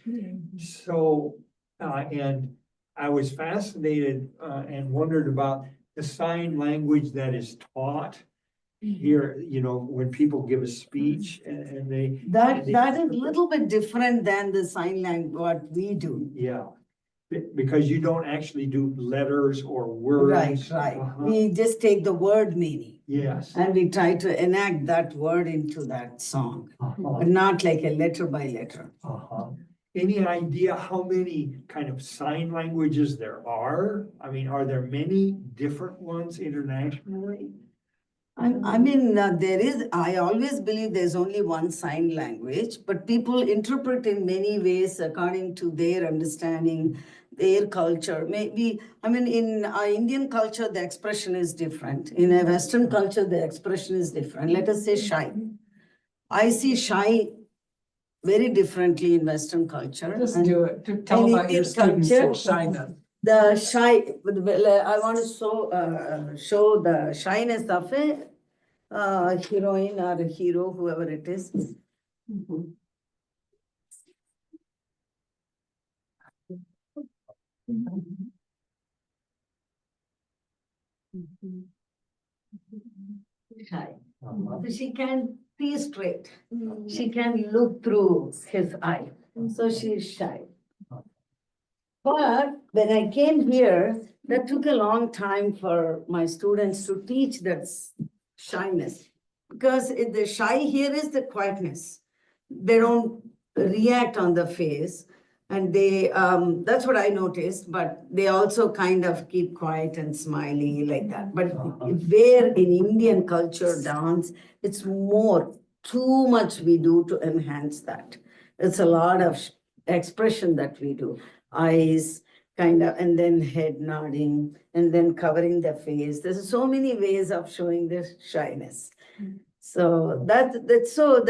So, and I was fascinated and wondered about the sign language that is taught here, when people give a speech and they. That is a little bit different than the sign language, what we do. Yeah, because you don't actually do letters or words. Right. Uh-huh. We just take the word meaning Yes. and we try to enact that word into that song, Uh-huh. but not like a letter by letter. Uh-huh. Any idea how many kind of sign languages there are? I mean, are there many different ones internationally? I always believe there's only one sign language, but people interpret in many ways according to their understanding, their culture. Maybe, in our Indian culture, the expression is different. In a Western culture, the expression is different. Let us say shy. I see shy very differently in Western culture. Just do it. Tell in about your Indian students culture, and shyness. The shy, I want to show the shyness of a heroine or a hero, whoever it is. Shy. So she can see straight. She can look through his eye. So she is shy. But when I came here, that took a long time for my students to teach that shyness. Because the shy here is the quietness. They don't react on the face. And they, that's what I noticed, but they also kind of keep quiet and smiley like that. But where in Indian culture dance, it's more, too much we do to enhance that. It's a lot of expression that we do. Eyes, kind of, and then head nodding, and then covering the face. There's so many ways of showing the shyness. So that's so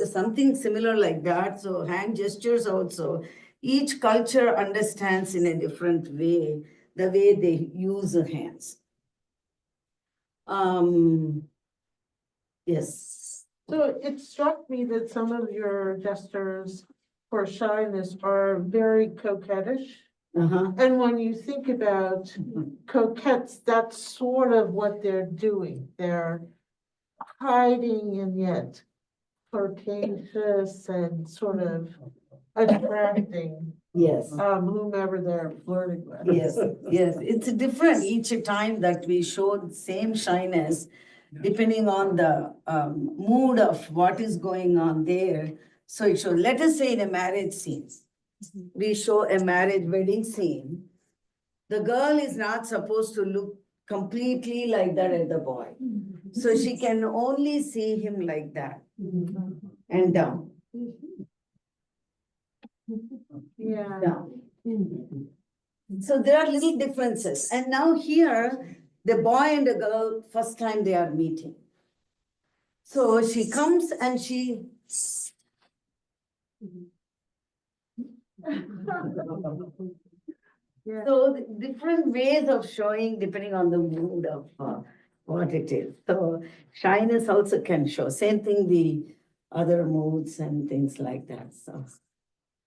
something similar like that. So hand gestures also, each culture understands in a different way, the way they use the hands. Yes. So it struck me that some of your gestures for shyness are very coquettish. Uh-huh. And when you think about coquettes, that's sort of what they're doing. They're hiding and yet flirtatious and sort of attracting Yes. whomever they're flirting with. Yes, yes, it's different each time that we show the same shyness, depending on the mood of what is going on there. So it shows, let us say in a marriage scene, we show a marriage wedding scene. The girl is not supposed to look completely like that at the boy. So she can only see him like that and down, Yeah. down. So there are little differences. And now here, the boy and the girl, first time they are meeting. So she comes and she. So the different ways of showing depending on the mood of what it is. So shyness also can show. Same thing, the other moods and things like that. So.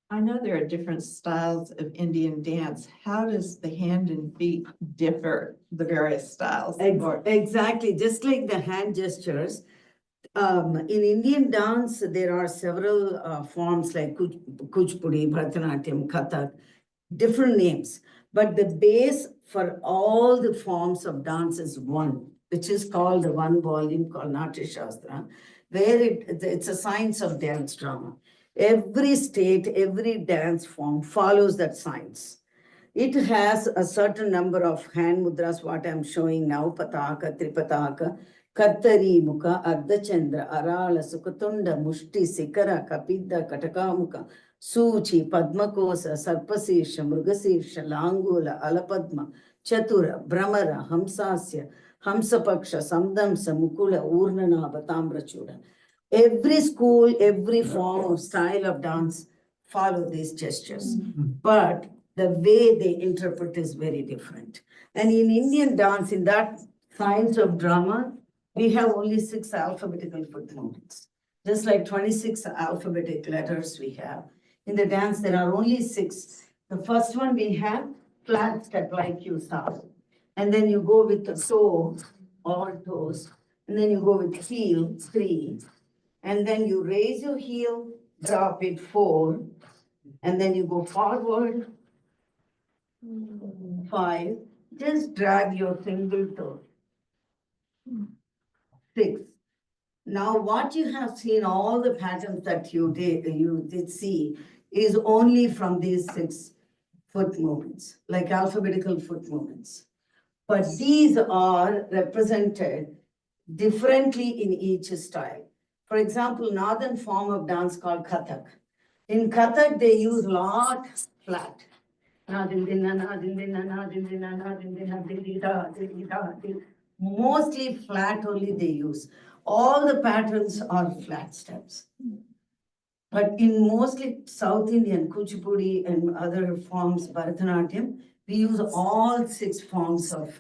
I know there are different styles of Indian dance. How does the hand and feet differ, the various styles? Exactly, just like the hand gestures. In Indian dance, there are several forms like Kuchipudi, Bharatanatyam, Kathak, different names. But the base for all the forms of dance is one, which is called the one volume called Natya Shastra, where it's a science of dance drama. Every state, every dance form follows that science. It has a certain number of hand mudras, what I'm showing now, Pataka, Tripataka, Kartari Mukha, Ardha Chandra, Arala, Sukatunda, Mushti, Sikara, Kapidda, Katakamuka, Suchi, Padmakosa, Sarpasisha, Mrugasisha, Langula, Alapadma, Chatura, Brahmara, Hamsasya, Hamsapaksha, Samdamsa, Mukula, Urnana, Batambrachuda. Every school, every form of style of dance follow these gestures, but the way they interpret is very different. And in Indian dance, in that science of drama, we have only 6 alphabetical foot movements. Just like 26 alphabetic letters we have. In the dance, there are only 6. The first one we have flat step like you saw. And then you go with the toe, all toes. And then you go with heel, 3. And then you raise your heel, drop it 4. And then you go forward, 5. Just drag your single toe. 6. Now, what you have seen, all the patterns that you did see, is only from these 6 foot movements, like alphabetical foot movements. But these are represented differently in each style. For example, northern form of dance called Kathak. In Kathak, they use lot flat. Mostly flat only they use. All the patterns are flat steps. But in mostly South Indian, Kuchipudi and other forms, Bharatanatyam, we use all 6 forms of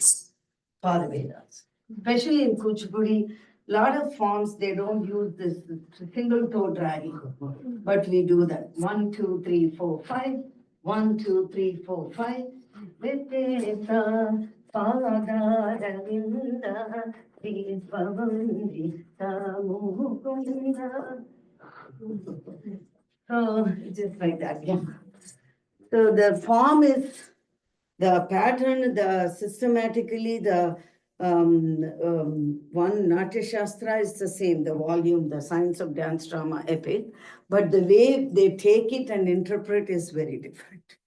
Padavedas. Especially in Kuchipudi, lot of forms, they don't use this single toe dragging, but we do that. 1, 2, 3, 4, 5. 1, 2, 3, 4, 5. Vitesa, Padaravinda, Dipavandi, Samukunda. So just like that, yeah. So the form is the pattern, the systematically, the one Natya Shastra is the same, the volume, the science of dance drama epic, but the way they take it and interpret is very different.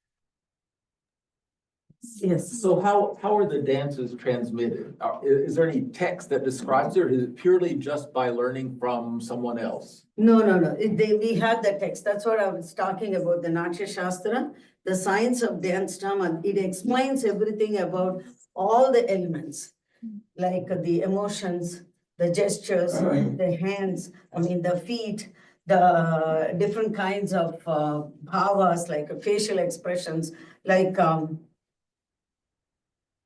Yes. So how are the dances transmitted? Is there any text that describes it, or is it purely just by learning from someone else? No. We have the text. That's what I was talking about, the Natya Shastra. the science of dance drama, it explains everything about all the elements, like the emotions, the gestures, the hands, the feet, the different kinds of bhavas, like facial expressions, like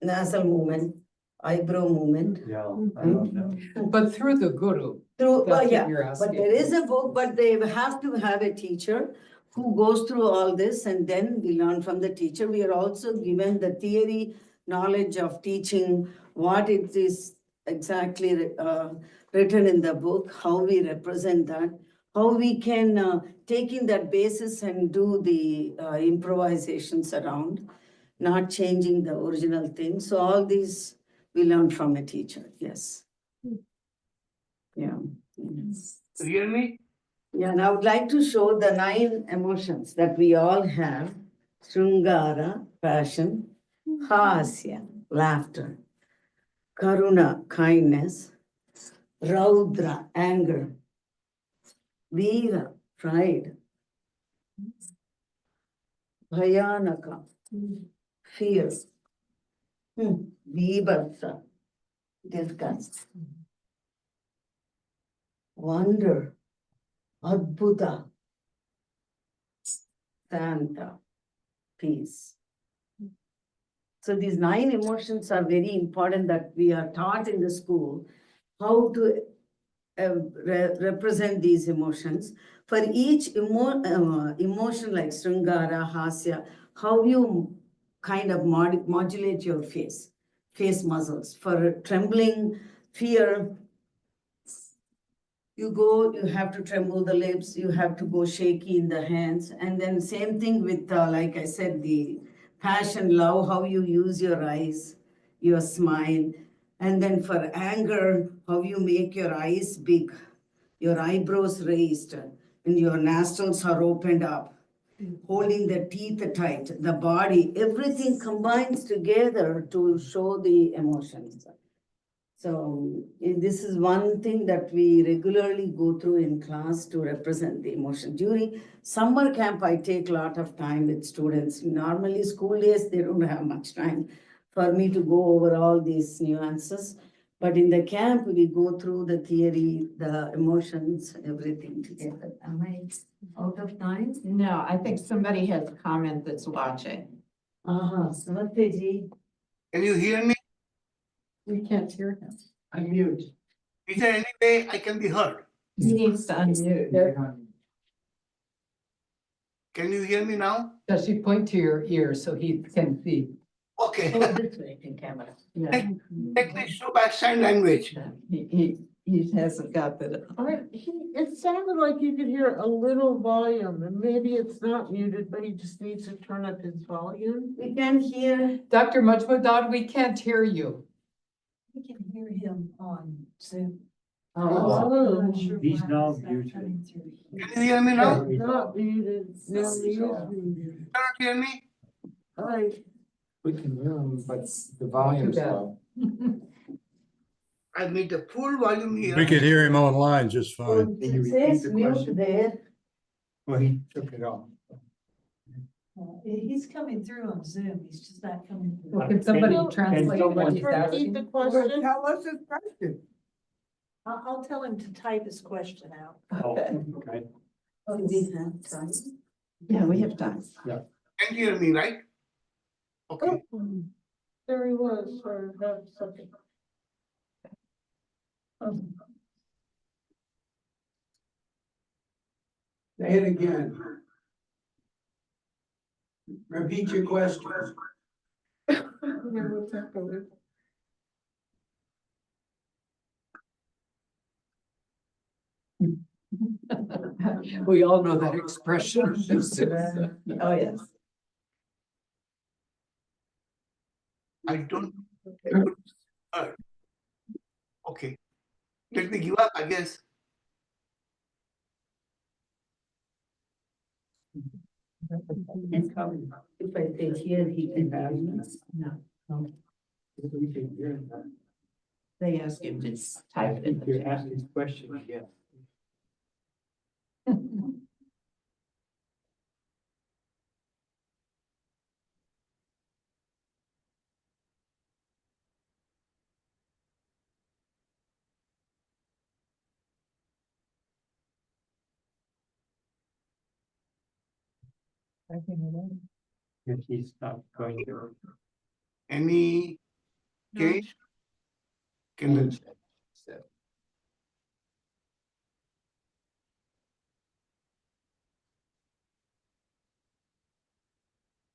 nasal movement, eyebrow movement. Yeah, I love that. But through the guru. Through, That's what yeah, you're but asking. there is a book, but they have to have a teacher who goes through all this, and then we learn from the teacher. We are also given the theory, knowledge of teaching, what it is exactly written in the book, how we represent that, how we can take in that basis and do the improvisations around, not changing the original thing. So all these we learn from a teacher, yes. Yeah. Yes. Hear me? Yeah, and I would like to show the 9 emotions that we all have. Srungara, passion, hasya, laughter, karuna, kindness, raudra, anger, veera, pride, bhayanaka, fear, vibhatsa, disgust, wonder, adbhuta, Santa, peace. So these 9 emotions are very important that we are taught in the school how to represent these emotions. For each emotion like Sringara, Hasya, how you kind of modulate your face muscles. For trembling, fear, you have to tremble the lips, you have to go shaky in the hands. And then same thing with, like I said, the passion, love, how you use your eyes, your smile. And then for anger, how you make your eyes big, your eyebrows raised, and your nostrils are opened up, holding the teeth tight, the body, everything combines together to show the emotions. So this is one thing that we regularly go through in class to represent the emotion. During summer camp, I take a lot of time with students. Normally school days, they don't have much time for me to go over all these nuances. But in the camp, we go through the theory, the emotions, everything together. Am I out of time? No, I think somebody has a comment that's watching. Namaste ji. Can you hear me? We can't hear him. Unmute. Is there any way I can be heard? He needs to unmute. Can you hear me now? Does she point to your ear so he can see? Okay. This way in camera. Yeah, Take me through by sign language. he hasn't got the. It sounded like you could hear a little volume, and maybe it's not muted, but he just needs to turn up his volume. We can hear. Dr. Majmudad, we can't hear you. We can hear him on Zoom. Oh, He's now muted. Can you hear me now? not muted. No, he is muted. Cannot hear me? All right. We can hear him, but the volume's Too bad. low. I made the full volume here. We could hear him online just fine. Can you It repeat says the mute question? there. Well, he took it off. He's coming through on Zoom, he's just not coming through. Well, can somebody Can translate someone what he's Repeat asking? the question. Tell us his question. I'll tell him to type his question out. Oh, okay. Do we have time? Yeah, we have time. Can you hear me, right? Okay. There he was, for a second. Say it again. Repeat your question. We'll tackle it. We all know that expression. Oh, yes. I don't. Okay. Let me give up, I guess. If I say here, he can hear me. No. They ask him to type it in the You're chat. asking his question again. I think it is. If he's not going to. Any change? Can the,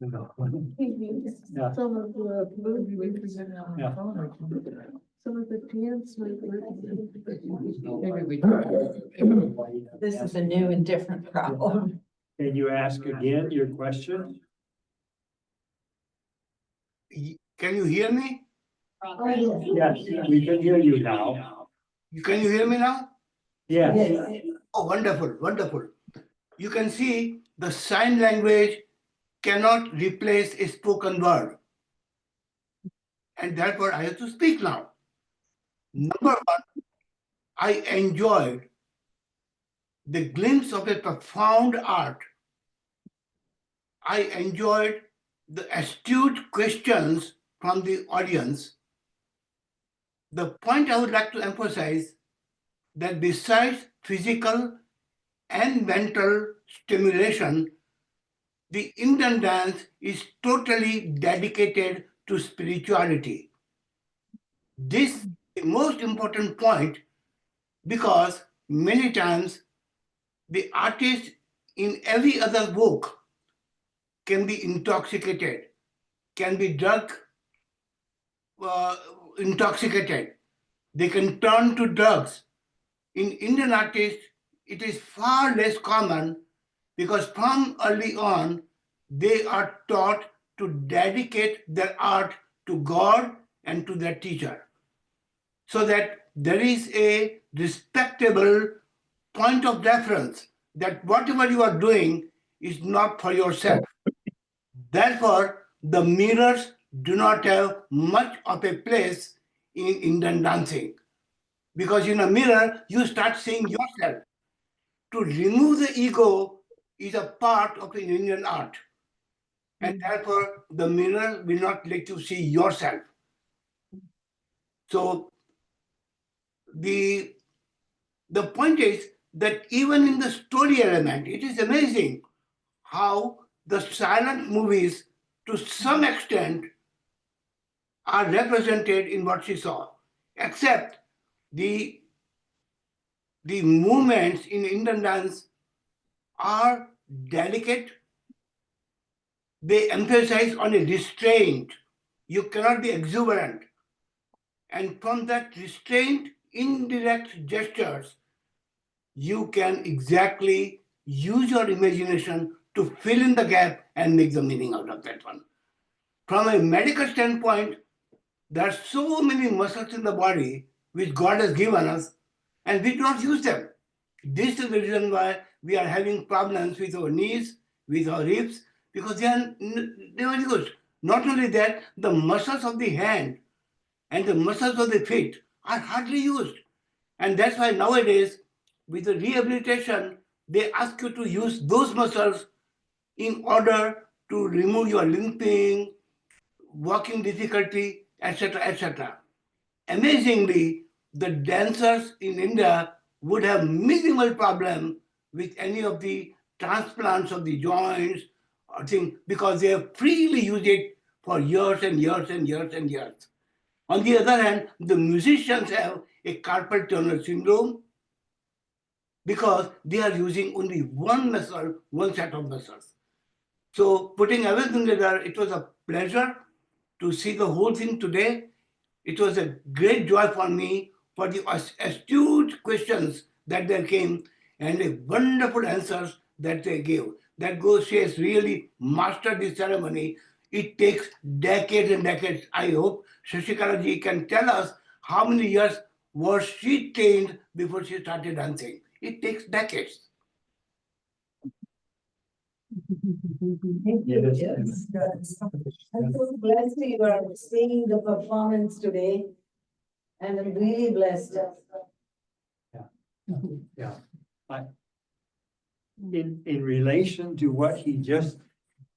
No. Yeah. Some of the Maybe we movements, present it on Yeah. the phone or something. some of the dance movements. Maybe we. This is a new and different problem. Can you ask again your question? can you hear me? Yes, we can hear you now. Can you hear me now? Yes. Oh, wonderful, wonderful. You can see the sign language cannot replace a spoken word. And therefore I have to speak now. Number one, I enjoyed the glimpse of a profound art. I enjoyed the astute questions from the audience. The point I would like to emphasize that besides physical and mental stimulation, the Indian dance is totally dedicated to spirituality. This is the most important point because many times the artist in every other work can be intoxicated, can be drug intoxicated. They can turn to drugs. In Indian artists, it is far less common because from early on, they are taught to dedicate their art to God and to their teacher. So that there is a respectable point of reference that whatever you are doing is not for yourself. Therefore, the mirrors do not have much of a place in Indian dancing. Because in a mirror, you start seeing yourself. To remove the ego is a part of the Indian art. And therefore, the mirror will not let you see yourself. So the point is that even in the story element, it is amazing how the silent movies, to some extent, are represented in what she saw, except the movements in Indian dance are delicate. They emphasize on a restraint. You cannot be exuberant. And from that restraint, indirect gestures, you can exactly use your imagination to fill in the gap and make the meaning out of that one. From a medical standpoint, there are so many muscles in the body which God has given us, and we do not use them. This is the reason why we are having problems with our knees, with our hips, because they are very good. Not only that, the muscles of the hand and the muscles of the feet are hardly used. And that's why nowadays, with the rehabilitation, they ask you to use those muscles in order to remove your limping, walking difficulty, etc., etc. Amazingly, the dancers in India would have minimal problem with any of the transplants of the joints or things because they have freely used it for years and years and years and years. On the other hand, the musicians have a carpal tunnel syndrome because they are using only one muscle, one set of muscles. So putting everything together, it was a pleasure to see the whole thing today. It was a great joy for me for the astute questions that they came and the wonderful answers that they gave. That goes, she has really mastered this ceremony. It takes decades and decades. I hope Shashikala ji can tell us how many years was she trained before she started dancing. It takes decades. Yes. I'm so blessed you are seeing the performance today. And I'm really blessed. Yeah. In relation to what he just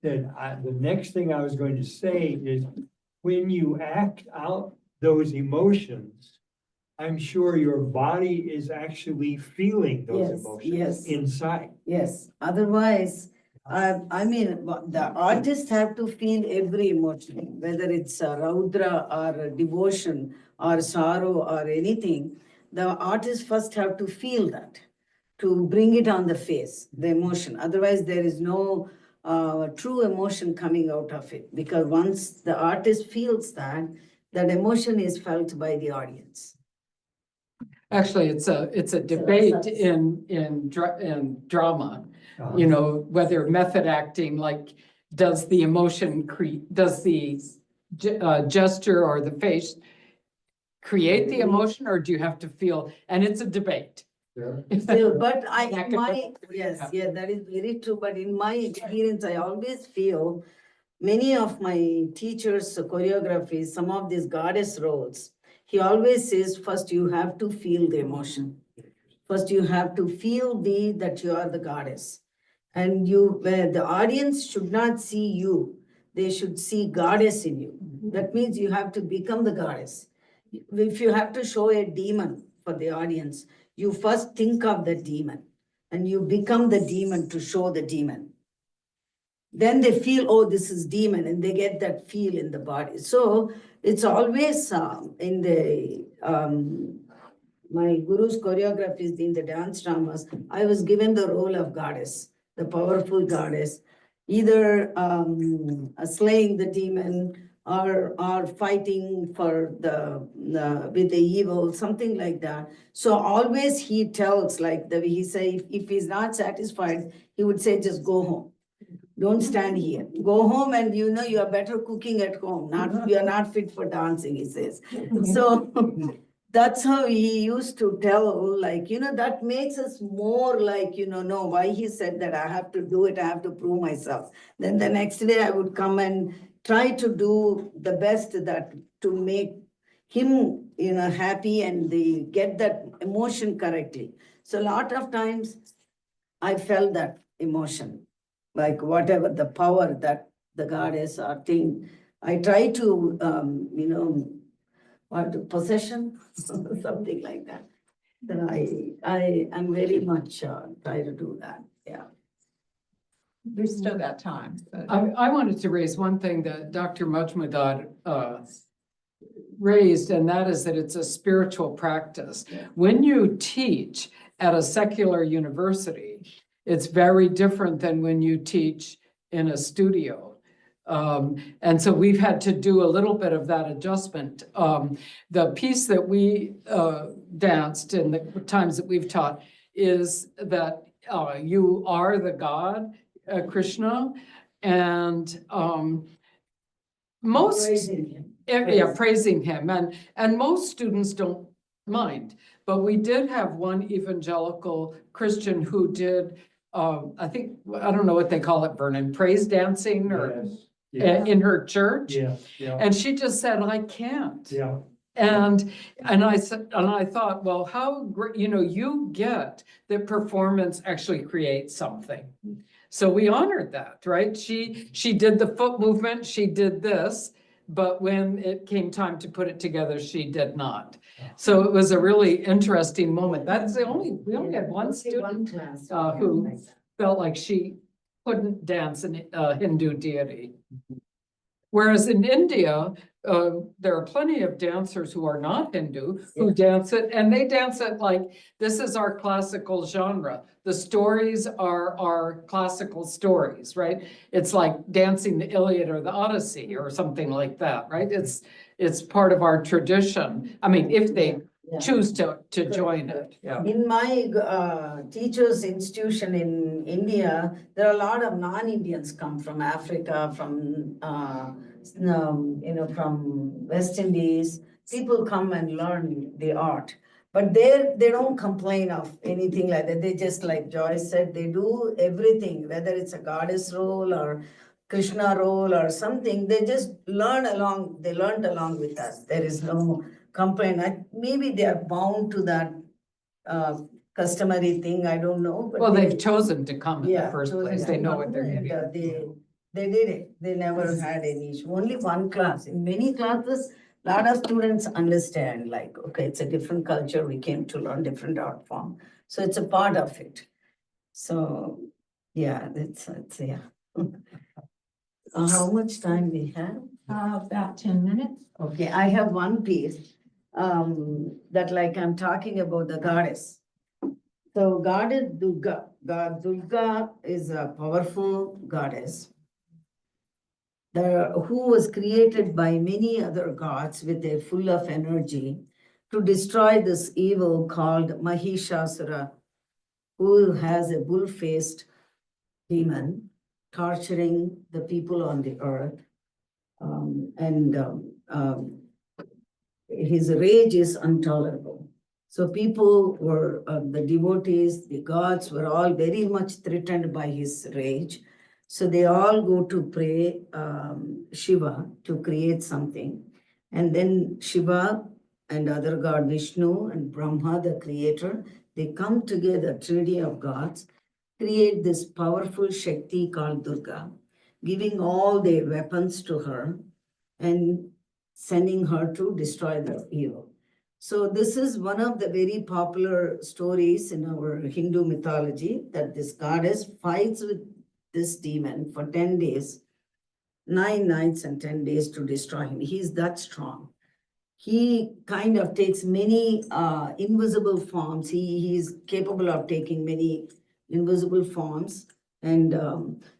said, the next thing I was going to say is when you act out those emotions, I'm sure your body is actually feeling those Yes, emotions yes. inside. Yes, otherwise, I mean, the artists have to feel every emotion, whether it's a Raudra or a devotion or sorrow or anything. The artists first have to feel that, to bring it on the face, the emotion. Otherwise, there is no true emotion coming out of it. Because once the artist feels that, that emotion is felt by the audience. Actually, it's a debate in drama, you know, whether method acting, like, does the emotion does the gesture or the face create the emotion, or do you have to feel? And it's a debate. Still, but That could- yes, yeah, that is very true. But in my experience, I always feel many of my teachers' choreographies, some of these goddess roles, he always says, first you have to feel the emotion. First, you have to feel that you are the goddess. And where the audience should not see you, they should see goddess in you. That means you have to become the goddess. If you have to show a demon for the audience, you first think of the demon and you become the demon to show the demon. Then they feel, oh, this is demon, and they get that feel in the body. So it's always in the my guru's choreographies in the dance dramas, I was given the role of goddess, the powerful goddess, either slaying the demon or fighting for with the evil, something like that. So always he tells, like he say, if he's not satisfied, he would say, just go home. Don't stand here. Go home, and you know you are better cooking at home. You are not fit for dancing, he says. So that's how he used to tell, like, that makes us more like, know why he said that I have to do it, I have to prove myself. Then the next day I would come and try to do the best that to make him, happy and they get that emotion correctly. So a lot of times I felt that emotion, like whatever the power that the goddess or thing, I try to, what, possession, something like that. Then I am very much try to do that, yeah. We've still got time. But I wanted to raise one thing that Dr. Majmudar raised, and that is that it's a spiritual practice. When you teach at a secular university, it's very different than when you teach in a studio. And so we've had to do a little bit of that adjustment. The piece that we danced in the times that we've taught is that you are the God, Krishna, and most Praising him. yeah, praising him, and most students don't mind. But we did have one evangelical Christian who did, I think, I don't know what they call it, Vernon, praise dancing or in her church. Yeah, yeah, And she just said, I can't. yeah. And I said, and I thought, well, how great, you get that performance actually creates something. So we honored that, right? She did the foot movement, she did this, but when it came time to put it together, she did not. So it was a really interesting moment. That's we only had one student class who felt like she couldn't dance an Hindu deity. Whereas in India, there are plenty of dancers who are not Hindu who dance it, and they dance it like, this is our classical genre. The stories are our classical stories, right? It's like dancing the Iliad or the Odyssey or something like that, right? It's part of our tradition. I mean, if they choose to join it, yeah. In my teachers' institution in India, there are a lot of non-Indians come from Africa, from from West Indies. People come and learn the art, but they don't complain of anything like that. They just, like Joyce said, they do everything, whether it's a goddess role or Krishna role or something. They just learn along. They learned along with us. There is no complaint. Maybe they are bound to that customary thing, I don't know. But Well, they've chosen to come in the first chosen place. to They know what come, they're and, getting. they did it. They never had any issue. Only one class. In many classes, a lot of students understand, like, okay, it's a different culture. We came to learn different art form. So it's a part of it. So Yeah, yeah. How much time we have? About 10 minutes. Okay, I have one piece, that like I'm talking about the goddess. So goddess Durga, God Durga is a powerful goddess. Who was created by many other gods with a full of energy to destroy this evil called Mahishasura, who has a bull-faced demon torturing the people on the earth. His rage is intolerable. So people were, the devotees, the gods were all very much threatened by his rage. So they all go to pray Shiva to create something. And then Shiva and other god Vishnu and Brahma, the creator, they come together, Trinity of gods, create this powerful Shakti called Durga, giving all their weapons to her and sending her to destroy the evil. So this is one of the very popular stories in our Hindu mythology, that this goddess fights with this demon for 10 days, 9 nights and 10 days to destroy him. He's that strong. He kind of takes many invisible forms. He's capable of taking many invisible forms. And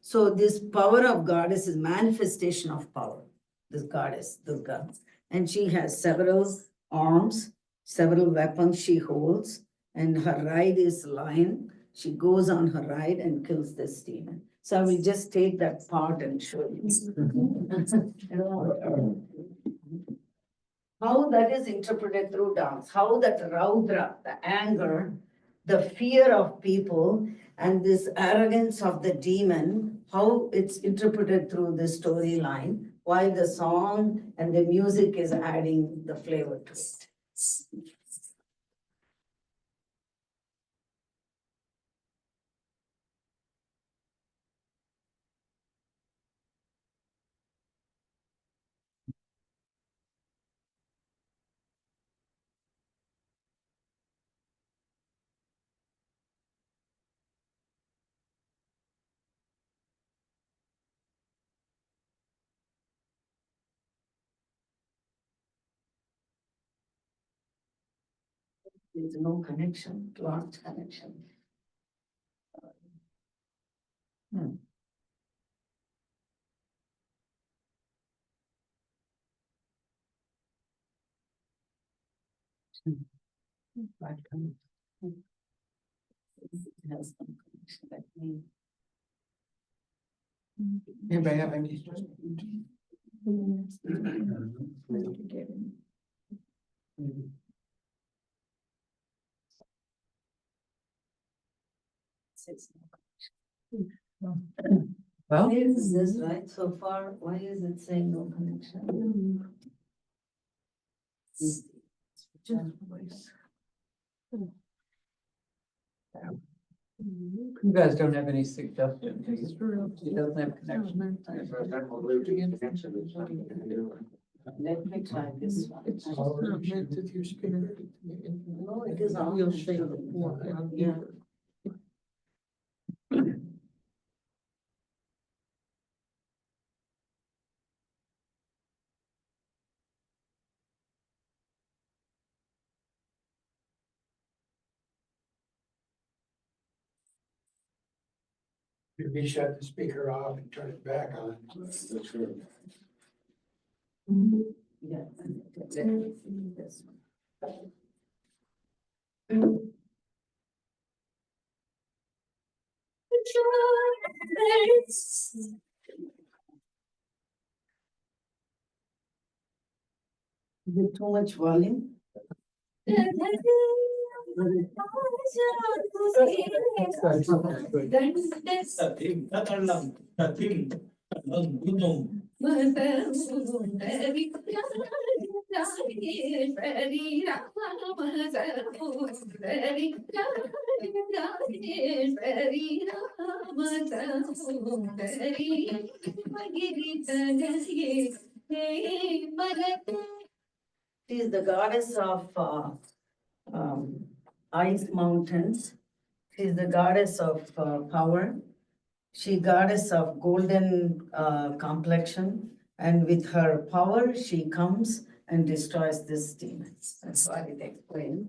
so this power of goddess is manifestation of power, this goddess, Durga. And she has several arms, several weapons she holds, and her ride is lion. She goes on her ride and kills this demon. So I will just take that part and show you. How that is interpreted through dance, how that Raudra, the anger, the fear of people, and this arrogance of the demon, how it's interpreted through the storyline, while the song and the music is adding the flavor to it. There's no connection, lost connection. It has some connection, let me. Anybody have any? Well, Why is this right so far? Why is it saying no connection? you guys don't have any suggestions? He doesn't have connection. Let me try this one. It's just not meant to your spirit. No, it is all You'll the say same. more. Yeah. Maybe shut the speaker off and turn it back on. Yeah. Let me see this one. Is it too much volume? She is the goddess of ice mountains. She is the goddess of power. She goddess of golden complexion, and with her power, she comes and destroys this demons. That's what it explains.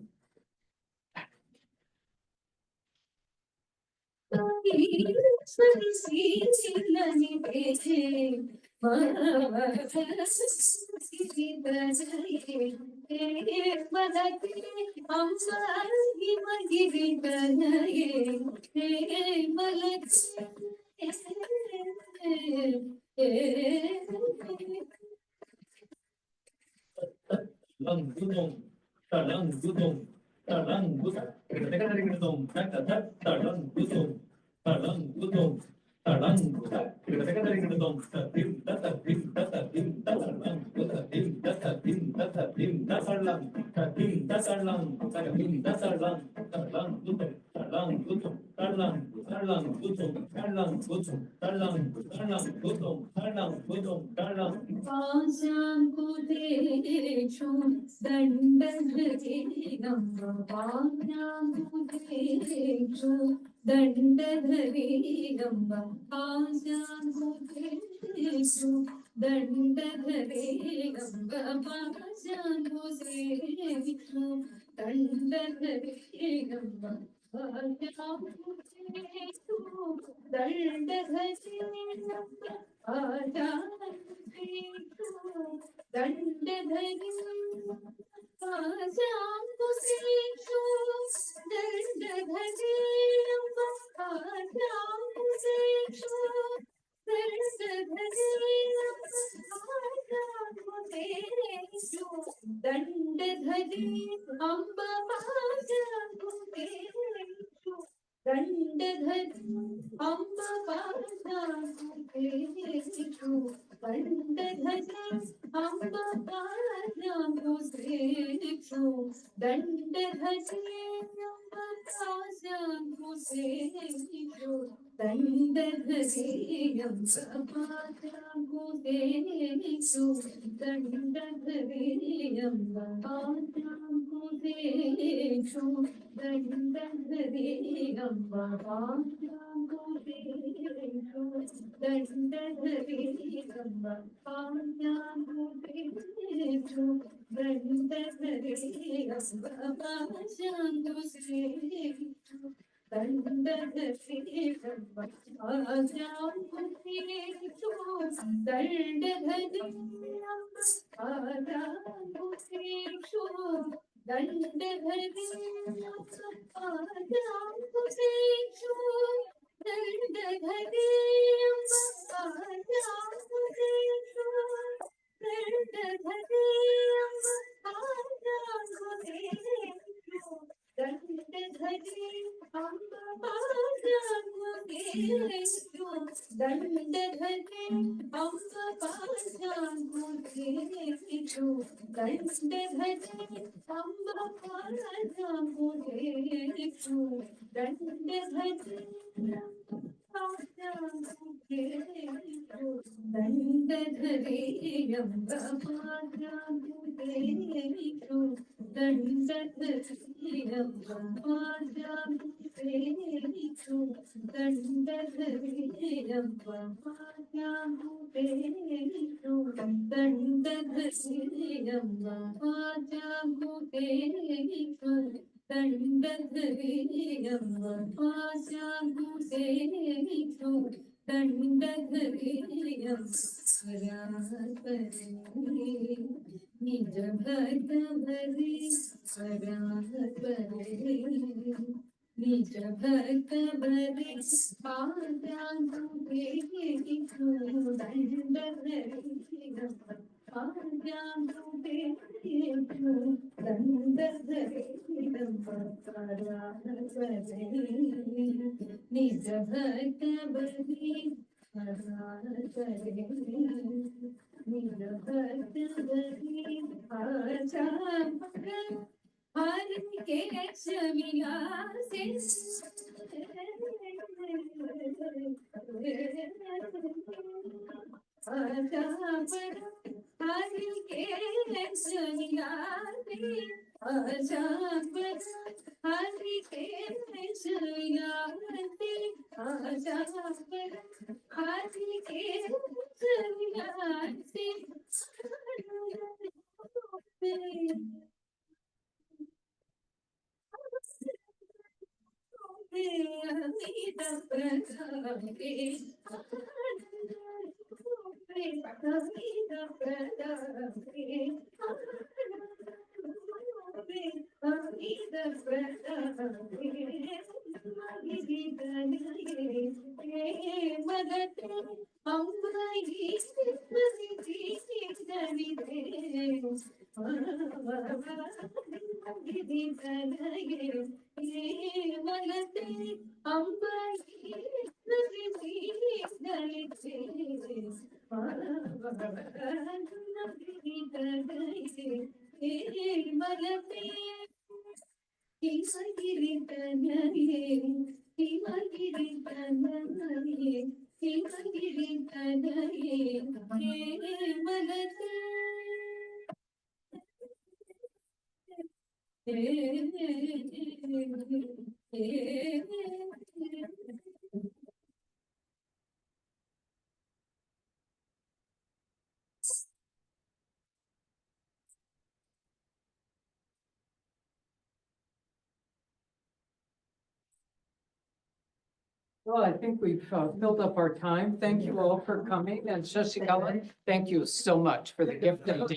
Well, I think we've filled up our time. Thank you all for coming, and Shashikala, thank you so much for the gift of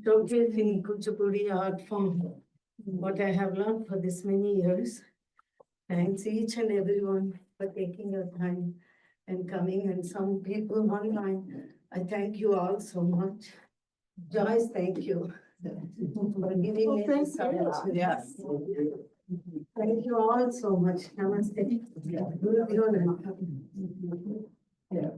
Showcasing Kuchipudi art form, what I have learned for this many years. Thanks each and everyone for taking your time and coming, and some people online. I thank you all so much. Joyce, thank you for giving me this opportunity. Yes. Thank you all so much. Namaste. Guru Guru Namaha. Yeah.